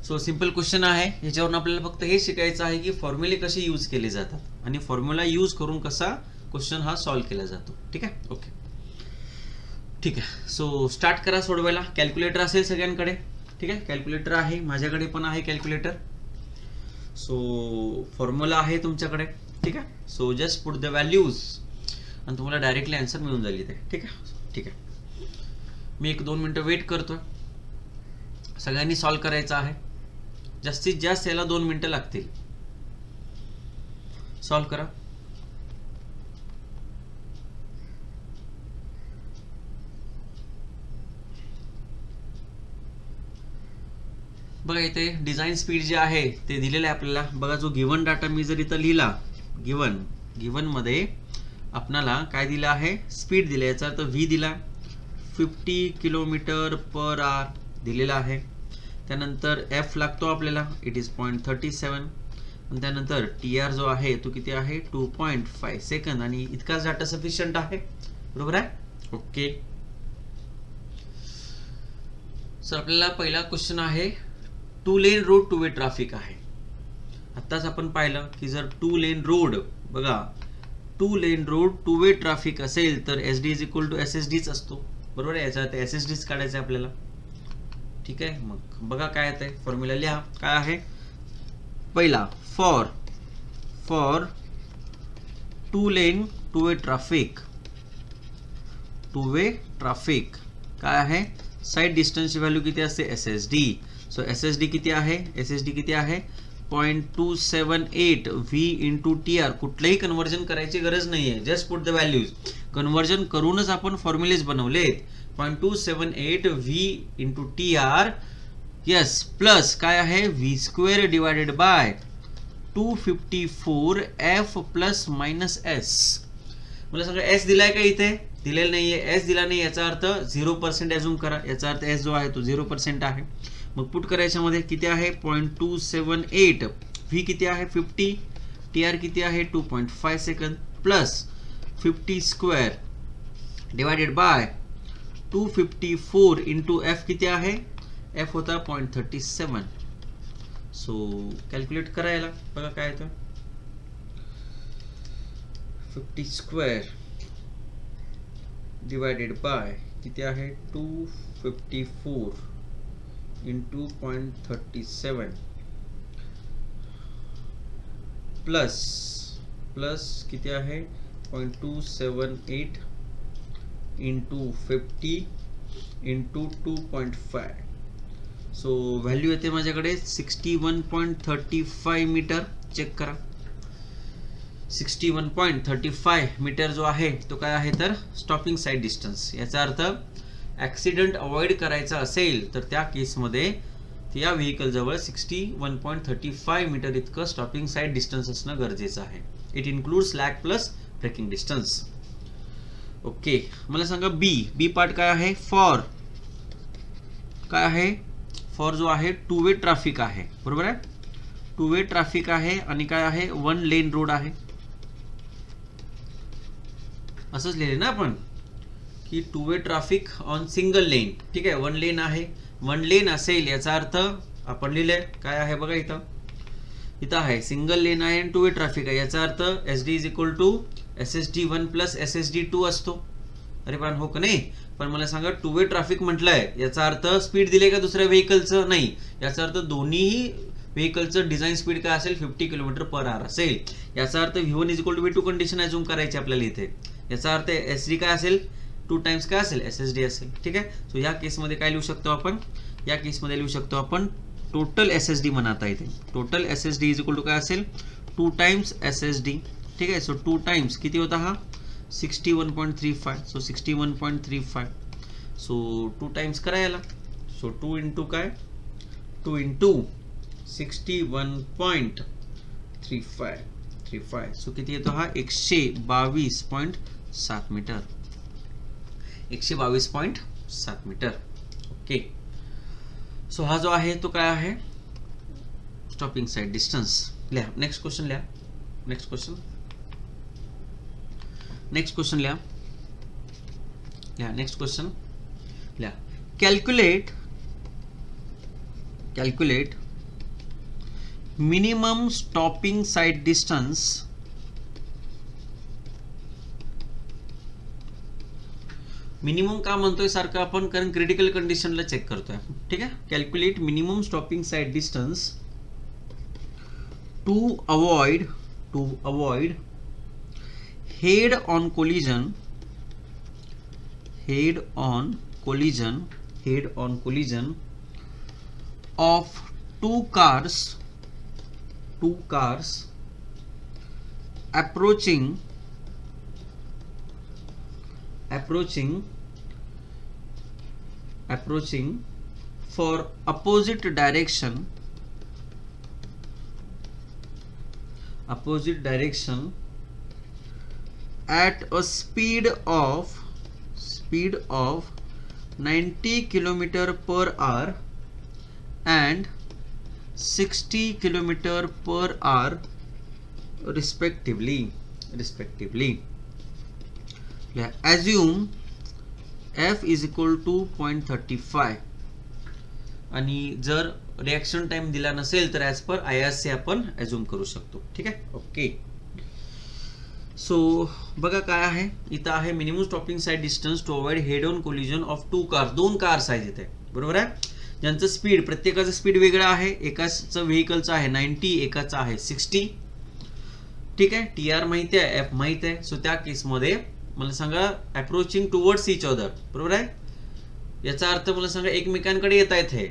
सो सिंपल क्वेश्चन आहे. याच्यावरून आपल्याला फक्त हे शिकायचं आहे की फॉर्म्युले कसे यूज केले जातात आणि फॉर्म्युला यूज करून कसा क्वेश्चन हा सॉल्व्ह केला जातो. ठीक आहे. ओके. ठीक आहे. सो स्टार्ट करा सोडवायला. कॅल्क्युलेटर असेल सगळ्यांकडे. ठीक आहे. कॅल्क्युलेटर आहे, माझ्याकडे पण आहे कॅल्क्युलेटर. सो फॉर्म्युला आहे तुमच्याकडे. ठीक आहे. So just put the values आणि तुम्हाला डायरेक्टली आन्सर मिळून जाईल इथे. ठीक आहे. ठीक आहे. मी 1-2 मिनिटं वेट करतोय. सगळ्यांनी सॉल्व्ह करायचं आहे. जास्तीत जास्त याला 2 मिनिटं लागतील. सॉल्व्ह करा. बघा इथे डिझाईन स्पीड जे आहे ते दिलेलं आहे आपल्याला. बघा जो गिवन डाटा मी जर इथं लिहिला, गिवन मध्ये आपल्याला काय दिलं आहे स्पीड दिलं. याचा अर्थ v दिला 50 km/h दिलेला आहे. त्यानंतर f लागतो आपल्याला, इट इज 0.37 आणि त्यानंतर tr जो आहे तो किती आहे 2.5 सेकंद आणि इतकाच डाटा सफिशियंट आहे. बरोबर आहे. ओके. सर आपल्याला पहिला क्वेश्चन आहे two lane road to way traffic आहे. आत्ताच आपण पाहिलं की जर to lane road to way traffic असेल तर SD इज इक्वल टू SSDच असतो. बरोबर आहे. याचा अर्थ SSDच काढायचं आहे आपल्याला. ठीक आहे. मग बघा काय येत आहे फॉर्म्युला लिहा. काय आहे पहिला फॉर टू वे ट्रॅफिक काय आहे साइड डिस्टन्सची व्हॅल्यू किती असते SSD. सो SSD किती आहे 0.278 V इंटू TR. कुठलंही कन्वर्जन करायची गरज नाहीये. Just put the values. Conversion करूनच आपण फॉर्म्युलेज बनवलेत. 0.278 V into TR yes plus काय आहे V² divided by 254 F plus minus S. मला सांगा S दिलाय का इथे दिलेला नाहीये. S दिला नाही याचा अर्थ 0% अज्यूम करा. याचा अर्थ S जो आहे तो 0% आहे. मग पुट करायच्या मध्ये किती आहे 0.278 V किती आहे 50 TR किती आहे 2.5 second plus 50² divided by 254 into F किती आहे F होता 0.37. सो कॅल्क्युलेट करायला बघा काय येतं 50² डिवायडेड बाय किती आहे 254 इंटू 0.37 प्लस किती आहे 0.278 इंटू 50 इंटू 2.5. सो व्हॅल्यू येते माझ्याकडे 61.35 मीटर. चेक करा 61.35 मीटर जो आहे तो काय आहे तर स्टॉपिंग साइड डिस्टन्स. याचा अर्थ ऍक्सिडेंट अवॉइड करायचा असेल तर त्या केसमध्ये तर या व्हेकल जवळ 61.35 मीटर इतकं स्टॉपिंग साईड डिस्टन्स असणं गरजेचं आहे. It include slack plus braking distance. Okay, मला सांगा बी पार्ट काय आहे. फॉर काय आहे, फॉर जो आहे टू वे ट्रॅफिक आहे, बरोबर आहे. टू वे ट्रॅफिक आहे आणि काय आहे, वन लेन रोड आहे. असंच लिहिले ना आपण की to way traffic on single लेन. ठीक आहे, वन लेन आहे. वन लेन असेल याचा अर्थ आपण लिहिलंय काय आहे बघा, इथं आहे सिंगल लेन आहे आणि टू वे ट्रॅफिक आहे. याचा अर्थ S D is equal to SSD1 plus SSD2 असतो. अरे पण हो का नाही. पण मला सांगा टू वे ट्रॅफिक म्हटलंय याचा अर्थ स्पीड दिले का दुसऱ्या व्हेकलचं, नाही. याचा अर्थ दोन्हीही व्हेकलचं डिझाईन स्पीड काय असेल, 50 km/h असेल. याचा अर्थ V1 is equal to V2 condition assume करायची आपल्याला इथे. याचा अर्थ SD काय असेल, 2 टाइम्स काय असेल, SSD असेल. ठीक आहे. सो या केसमध्ये काय लिहू शकतो आपण, या केसमध्ये लिहू शकतो आपण टोटल SSD म्हणता इथे. Total SSD is equal to काय असेल, 2 टाइम्स SSD. ठीक आहे. सो 2 टाइम्स किती होता हा, 61.35. सो 61.35. सो 2 टाइम्स करा याला. सो 2 इंटू काय, 2 इंटू 61.35. सो किती येतो हा, 122.7 मीटर. 122.7 मीटर. ओके. सो हा जो आहे तो काय आहे, स्टॉपिंग साइड डिस्टन्स. लिहा नेक्स्ट क्वेश्चन, लिहा नेक्स्ट क्वेश्चन. नेक्स्ट क्वेश्चन लिहा, नेक्स्ट क्वेश्चन लिहा. Calculate minimum stopping sight distance minimum का म्हणतोय सारखं आपण, कारण क्रिटिकल कंडिशनला चेक करतोय. ठीक आहे. Calculate minimum stopping sight distance to avoid head on collision of two cars approaching for opposite direction at a speed of 90 km/h and 60 km/h respectively. Assume F is equal to 0.35 आणि जर reaction time दिला नसेल तर as per IRC आपण assume करू शकतो. ठीक आहे. ओके. सो बघा काय आहे, इथं आहे minimum stopping sight distance to avoid head on collision of 2 cars. 2 cars आहेत इथे, बरोबर आहे. ज्यांचं स्पीड, प्रत्येकाचं स्पीड वेगळं आहे. एकाचं व्हेकलचं आहे 90, एकाचं आहे 60. ठीक आहे. TR माहिती आहे, F माहिती आहे. सो त्या केसमध्ये मला सांगा अप्रोचिंग टुवर्ड्स इच अदर, बरोबर आहे. याचा अर्थ मला सांगा एकमेकांकडे येत आहेत हे.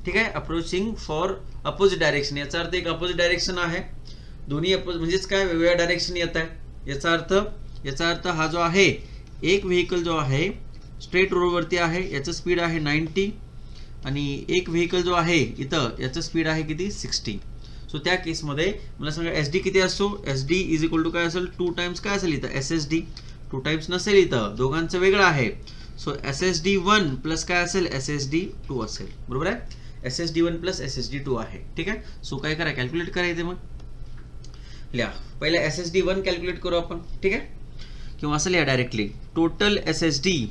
ठीक आहे. अप्रोचिंग फॉर अपोजिट डायरेक्शन, याचा अर्थ एक अपोजिट डायरेक्शन आहे. दोन्ही म्हणजेच काय, वेगवेगळ्या डायरेक्शन येत आहे. याचा अर्थ हा जो आहे, एक व्हेकल जो आहे स्ट्रेट रोडवरती आहे, याचं स्पीड आहे 90 आणि एक व्हेकल जो आहे इथं, याचं स्पीड आहे किती, 60. सो त्या केसमध्ये मला सांगा SD किती असतो, SD इज इक्वल टू काय असेल, 2 टाइम्स काय असेल इथं, SSD. 2 टाइम्स नसेल इथं, दोघांचं वेगळं आहे. सो SSD1 प्लस काय असेल, SSD2 असेल, बरोबर आहे. SSD1 प्लस SSD2 आहे. ठीक आहे. सो काय करा, कॅल्क्युलेट करायचं. मग लिहा पहिला SSD1 कॅल्क्युलेट करू आपण. ठीक आहे. किंवा असं लिहा डायरेक्टली, टोटल SSD,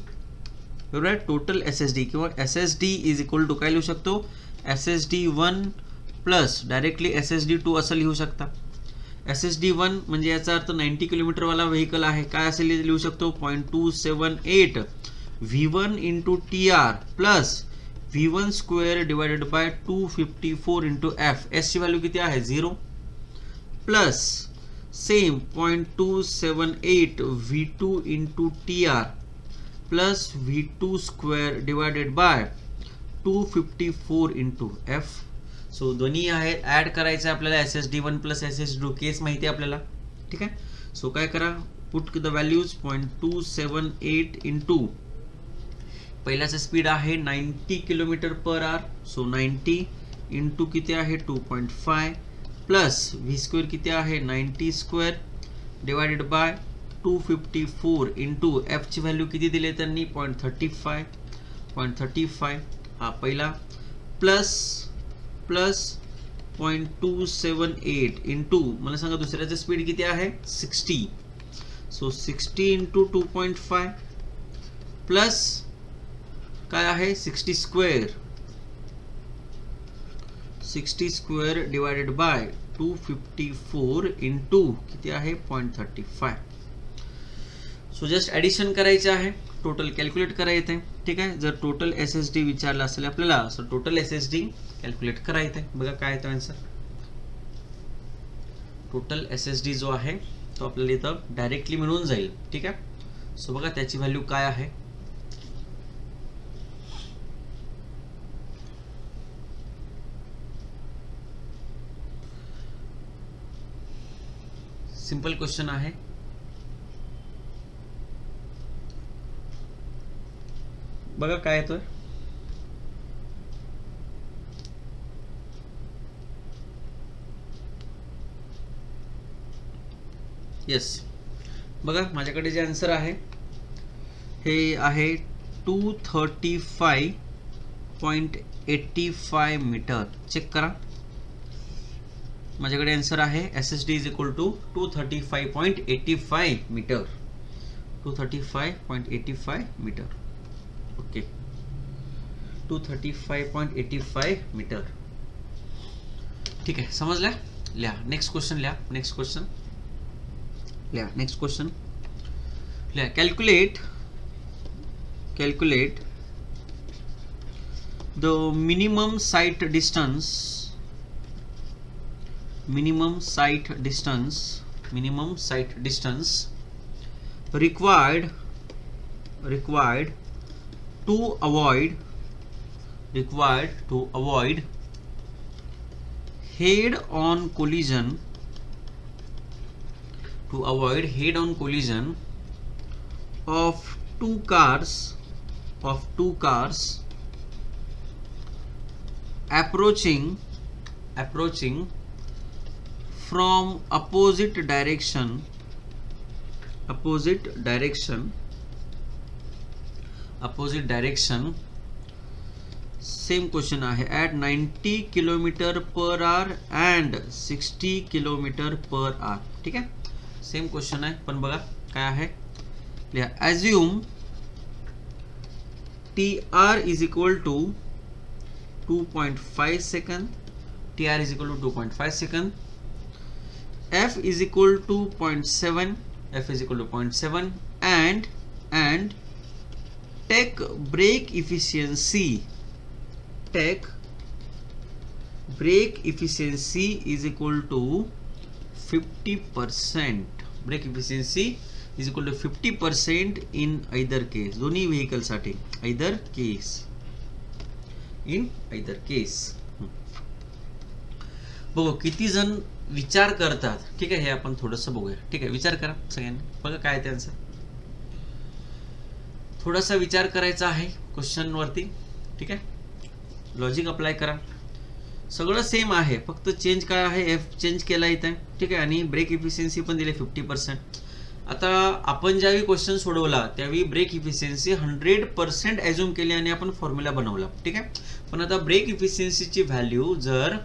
बरोबर आहे. टोटल SSD किंवा SSD इज इक्वल टू काय लिहू शकतो, SSD1 प्लस डायरेक्टली SSD2 असं लिहू शकता. SSD1 म्हणजे याचा अर्थ 90 किलोमीटर वाला व्हेकल आहे. काय असेल लिहू शकतो, 0.278 V1 into TR plus V1 square divided by 254 into F. S ची व्हॅल्यू किती आहे, 0 plus same 0.278 V2 into TR plus V2 square divided by 254 into F. So दोन्ही आहे ऍड करायचं आपल्याला, SSD1 प्लस SSD2 केस माहिती आहे आपल्याला. ठीक आहे. सो काय करा, पुट द व्हॅल्यूज 0.278 इंटू पहिल्याचं स्पीड आहे 90 km/h. सो 90 इंटू किती आहे 2.5 प्लस व्ही स्क्वेअर किती आहे 90 square divided by 254 into F ची व्हॅल्यू किती दिली त्यांनी 0.35 हा पहिला प्लस 0.278 इंटू मला सांगा दुसऱ्याचं स्पीड किती आहे 60 सो 60 इंटू 2.5 प्लस काय आहे 60 स्क्वेअर डिवायडेड बाय 254 इंटू किती आहे 0.35 सो जस्ट ॲडिशन करायचे आहे टोटल कॅल्क्युलेट करायचं आहे ठीक आहे जर टोटल SSD विचारला असेल आपल्याला सो टोटल SSD कॅल्क्युलेट करायचं आहे बघा काय येतं आन्सर टोटल SSD जो आहे तो आपल्याला इथं डायरेक्टली मिळून जाईल ठीक आहे सो बघा त्याची व्हॅल्यू काय आहे सिंपल क्वेश्चन आहे बघा काय येतोय येस बघा माझ्याकडे जे आन्सर आहे हे आहे 235.85 मीटर चेक करा माझ्याकडे आन्सर आहे SSD is equal to 235.85 metre 235.85 metre okay 235.85 metre ठीक आहे समजलं लिहा नेक्स्ट क्वेश्चन लिहा नेक्स्ट क्वेश्चन लिहा calculate the minimum sight distance required to avoid head on collision of two cars approaching from opposite direction same question आहे at 90 km/h and 60 km/h ठीक आहे same question आहे पण बघा काय आहे लिहा assume TR is equal to 2.5 second TR is equal to 2.5 second F is equal to 0.7 and take brake efficiency is equal to 50% brake efficiency is equal to 50% in either case दोन्ही vehicle साठी either case बघू किती जण विचार करतात ठीक आहे हे आपण थोडंसं बघूया ठीक आहे विचार करा सगळ्यांनी बघा काय त्यांचं थोडासा विचार करायचा आहे क्वेश्चन वरती ठीक आहे लॉजिक अप्लाय करा सगळं सेम आहे फक्त चेंज काय आहे एफ चेंज केला इथे ठीक आहे आणि ब्रेक इफिशियन्सी पण दिले 50% आता आपण ज्यावेळी क्वेश्चन सोडवला त्यावेळी ब्रेक इफिशियन्सी 100% ॲझ्युम केली आणि आपण फॉर्म्युला बनवला ठीक आहे पण आता ब्रेक इफिशियन्सीची व्हॅल्यू जर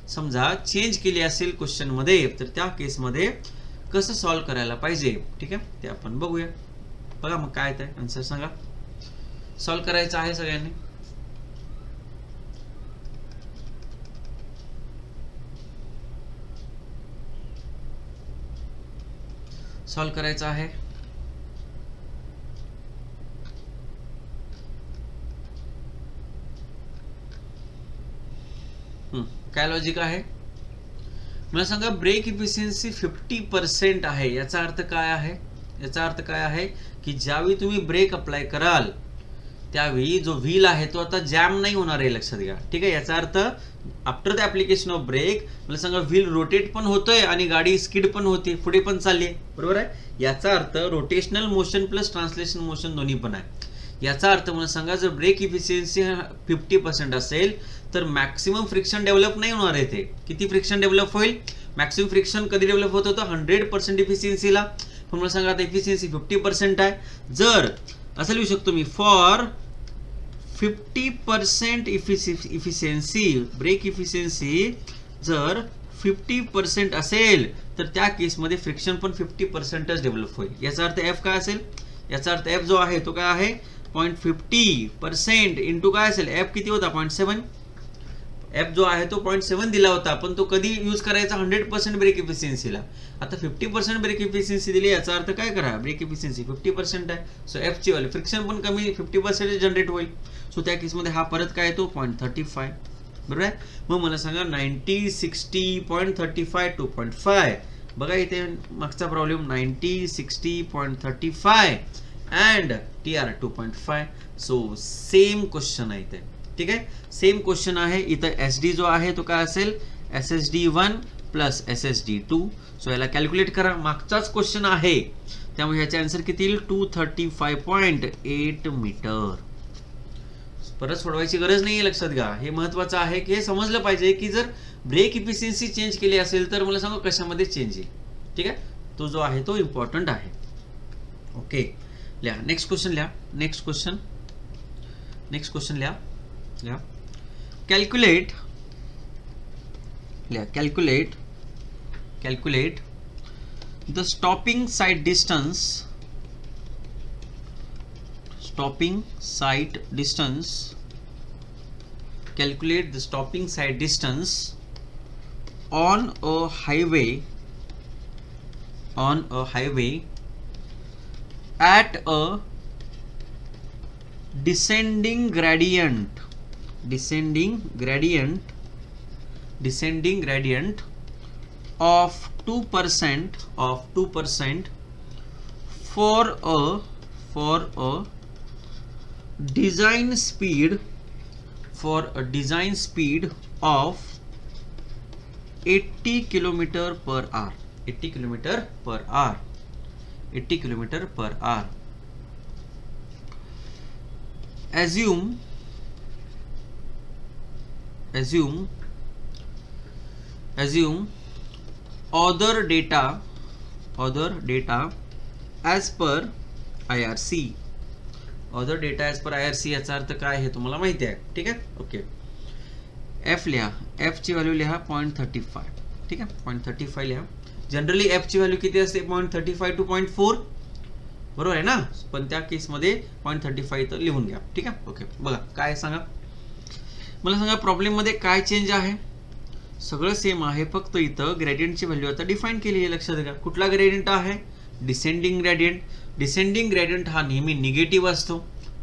समजा चेंज केली असेल क्वेश्चन मध्ये तर त्या केस मध्ये कसं सॉल्व्ह करायला पाहिजे ठीक आहे ते आपण बघूया बघा मग काय आहे आन्सर सांगा सॉल्व्ह करायचं आहे सगळ्यांनी सॉल्व करायचं आहे काय लॉजिक आहे मला सांगा ब्रेक इफिशियन्सी 50% आहे याचा अर्थ काय आहे की ज्यावेळी तुम्ही ब्रेक अप्लाय कराल त्यावेळी जो व्हील आहे तो आता जॅम नाही होणार आहे लक्षात घ्या ठीक आहे याचा अर्थ after the application of brake मला सांगा व्हील रोटेट पण होतोय आणि गाडी स्किड पण होते पुढे पण चालली आहे बरोबर आहे याचा अर्थ rotational motion plus translation motion दोन्ही पण आहे याचा अर्थ मला सांगा, जर ब्रेक इफिशियन्सी 50% असेल तर मॅक्सिमम फ्रिक्शन डेव्हलप नाही होणार आहे. ते किती फ्रिक्शन डेव्हलप होईल? मॅक्सिमम फ्रिक्शन कधी डेव्हलप होत होतं? 100% इफिशियन्सीला. पण मला सांगा आता इफिशियन्सी 50% आहे. जर असं लिहू शकतो मी, फॉर 50% इफिशियन्सी, ब्रेक इफिशियन्सी जर 50% असेल तर त्या केसमध्ये फ्रिक्शन पण 50%च डेव्हलप होईल. याचा अर्थ एफ काय असेल? याचा अर्थ एफ जो आहे तो काय आहे? 0.50% इंटू काय असेल? एफ किती होता? 0.7. एफ जो आहे तो 0.7 दिला होता, पण तो कधी यूज करायचा? 100% ब्रेक इफिशियन्सीला. आता 50% ब्रेक इफिशियन्सी दिली, याचा अर्थ काय करा? ब्रेक इफिशियन्सी 50% आहे. सो एफ ची व्हॅल्यू, फ्रिक्शन पण कमी 50% जनरेट होईल. सो त्या केसमध्ये हा परत काय येतो? 0.35. बरोबर आहे. मग मला सांगा 90, 60, 0.35, 2.5. बघा इथे मागचा problem 90, 60, 0.35 and TR 2.5. So same question आहे इथे. ठीक आहे, सेम क्वेश्चन आहे इथं. SD जो आहे तो काय असेल? SSD1 plus SSD2. सो याला कॅल्क्युलेट करा, मागचाच क्वेश्चन आहे त्यामुळे ह्याचे आन्सर किती येईल? 235.8 मीटर. परत सोडवायची गरज नाही आहे, लक्षात घ्या. हे महत्वाचं आहे की हे समजलं पाहिजे की जर ब्रेक इफिशियन्सी चेंज केली असेल तर मला सांगा कशामध्ये चेंज येईल. ठीक आहे, तो जो आहे तो इम्पॉर्टंट आहे. ओके, लिहा नेक्स्ट क्वेश्चन. लिहा नेक्स्ट क्वेश्चन. नेक्स्ट क्वेश्चन लिहा. लिहा कॅल्क्युलेट. लिहा calculate. Calculate the stopping sight distance. Stopping sight distance. Calculate the stopping sight distance on a highway. On a highway at a descending gradient. Descending gradient. Descending gradient of 2%. Of 2% for a design speed, for a design speed of 80 km per hour. 80 km per hour. 80 km per hour. Assume other data as per IRC. other data as per IRC याचा अर्थ काय आहे तुम्हाला माहिती आहे. ठीक आहे, okay. F लिहा. एफ ची व्हॅल्यू लिहा 0.35. ठीक आहे, 0.35 लिहा. जनरली एफ ची व्हॅल्यू किती असते? 0.35 to 0.4. बरोबर आहे ना. पण त्या केसमध्ये 0.35 तर लिहून घ्या. ठीक आहे, ओके. बघा काय सांगा, मला सांगा प्रॉब्लेम मध्ये काय चेंज आहे? सगळं सेम आहे, फक्त इथं ग्रेडियंटची व्हॅल्यू आता डिफाईन केली आहे. लक्षात घ्या, कुठला ग्रेडियंट आहे? Descending gradient. डिसेंडिंग ग्रेडियंट हा नेहमी निगेटिव्ह असतो.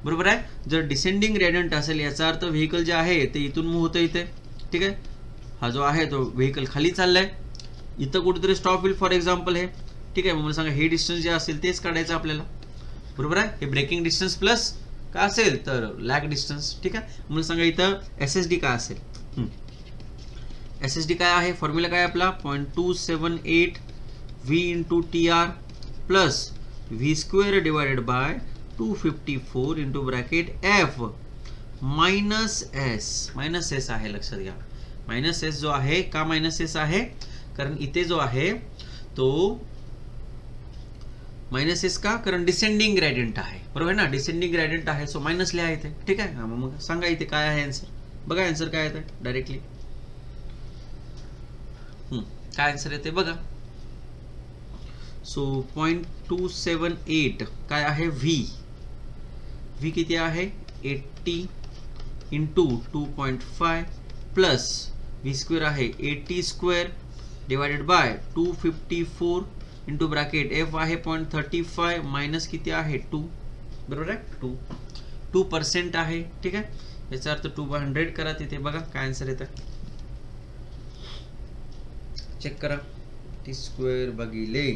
बरोबर आहे. जर डिसेंडिंग ग्रेडियंट असेल याचा अर्थ व्हेकल जे आहे ते इथून मूव्ह होतं इथे. ठीक आहे, हा जो आहे तो व्हेकल खाली चाललाय, इथं कुठेतरी स्टॉप होईल फॉर एक्झाम्पल हे. ठीक आहे, मग मला सांगा हे डिस्टन्स जे असेल तेच काढायचं आपल्याला. बरोबर आहे. हे ब्रेकिंग डिस्टन्स प्लस काय असेल तर लॅग डिस्टन्स. ठीक आहे, मला सांगा इथं SSD काय असेल? SSD काय आहे? फॉर्म्युला काय आपला? 0.278 V into TR plus V square divided by 254 into bracket F minus S. Minus S आहे, लक्षात घ्या. मायनस S जो आहे, का मायनस S आहे? कारण इथे जो आहे तो मायनस S का? कारण डिसेंडिंग ग्रेडियंट आहे. बरोबर आहे ना, डिसेंडिंग ग्रेडियंट आहे, सो मायनस लिहा इथे. ठीक आहे, मग सांगा इथे काय आहे आन्सर. बघा आन्सर काय येते डायरेक्टली. काय आन्सर येते बघा. सो 0.278 काय आहे? V किती आहे? 80 इंटू 2.5 प्लस V स्क्वेअर आहे 80 square divided by 254 into bracket F आहे 0.35 मायनस किती आहे? 2. बरोबर आहे, 2% आहे. ठीक आहे, याचा अर्थ 2/100 करा तिथे. बघा काय आन्सर येतं, चेक करा. T स्क्वेअर भागिले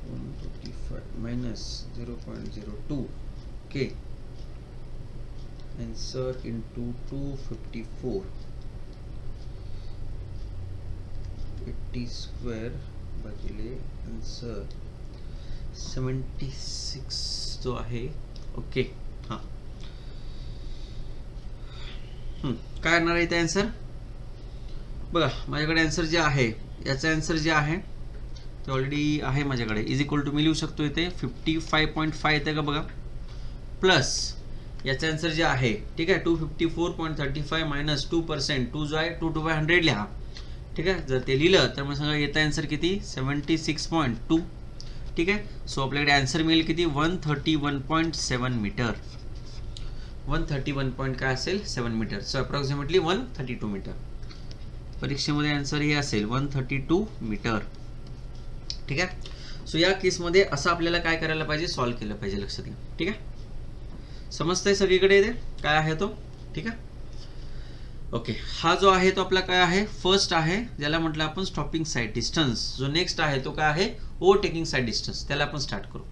135 minus 0.02. Okay, answer into 254. 80 square भागिले आन्सर 76 जो आहे. ओके, हां. काय येणार आहे इथे आन्सर? बघा माझ्याकडे आन्सर जे आहे, याचं आन्सर जे आहे ते ऑलरेडी आहे माझ्याकडे. इज इक्वल टू मी लिहू शकतो इथे 55.5 येते का बघा, प्लस याचं आन्सर जे आहे, ठीक आहे, 254.35 मायनस 2%, 2 जो आहे 2 टू बाय 100 लिहा. ठीक आहे, जर ते लिहिलं तर मग सांगा येतं आन्सर किती, 76.2. ठीक आहे, सो आपल्याकडे आन्सर मिळेल किती, 131.7 मीटर. 131 काय असेल, 7 मीटर. So approximately 132 metre. परीक्षेमध्ये आन्सर हे असेल 132 मीटर. ठीक आहे, सो या केसमध्ये असं आपल्याला काय करायला पाहिजे, सॉल्व्ह केलं पाहिजे. लक्षात घ्या. ठीक आहे, समजतंय सगळीकडे इथे काय आहे तो. ठीक आहे, ओके. हा जो आहे तो आपला काय आहे, फर्स्ट आहे, ज्याला म्हटलं आपण स्टॉपिंग साईड डिस्टन्स. जो नेक्स्ट आहे तो काय आहे, ओव्हरटेकिंग साईड डिस्टन्स. त्याला आपण स्टार्ट करू.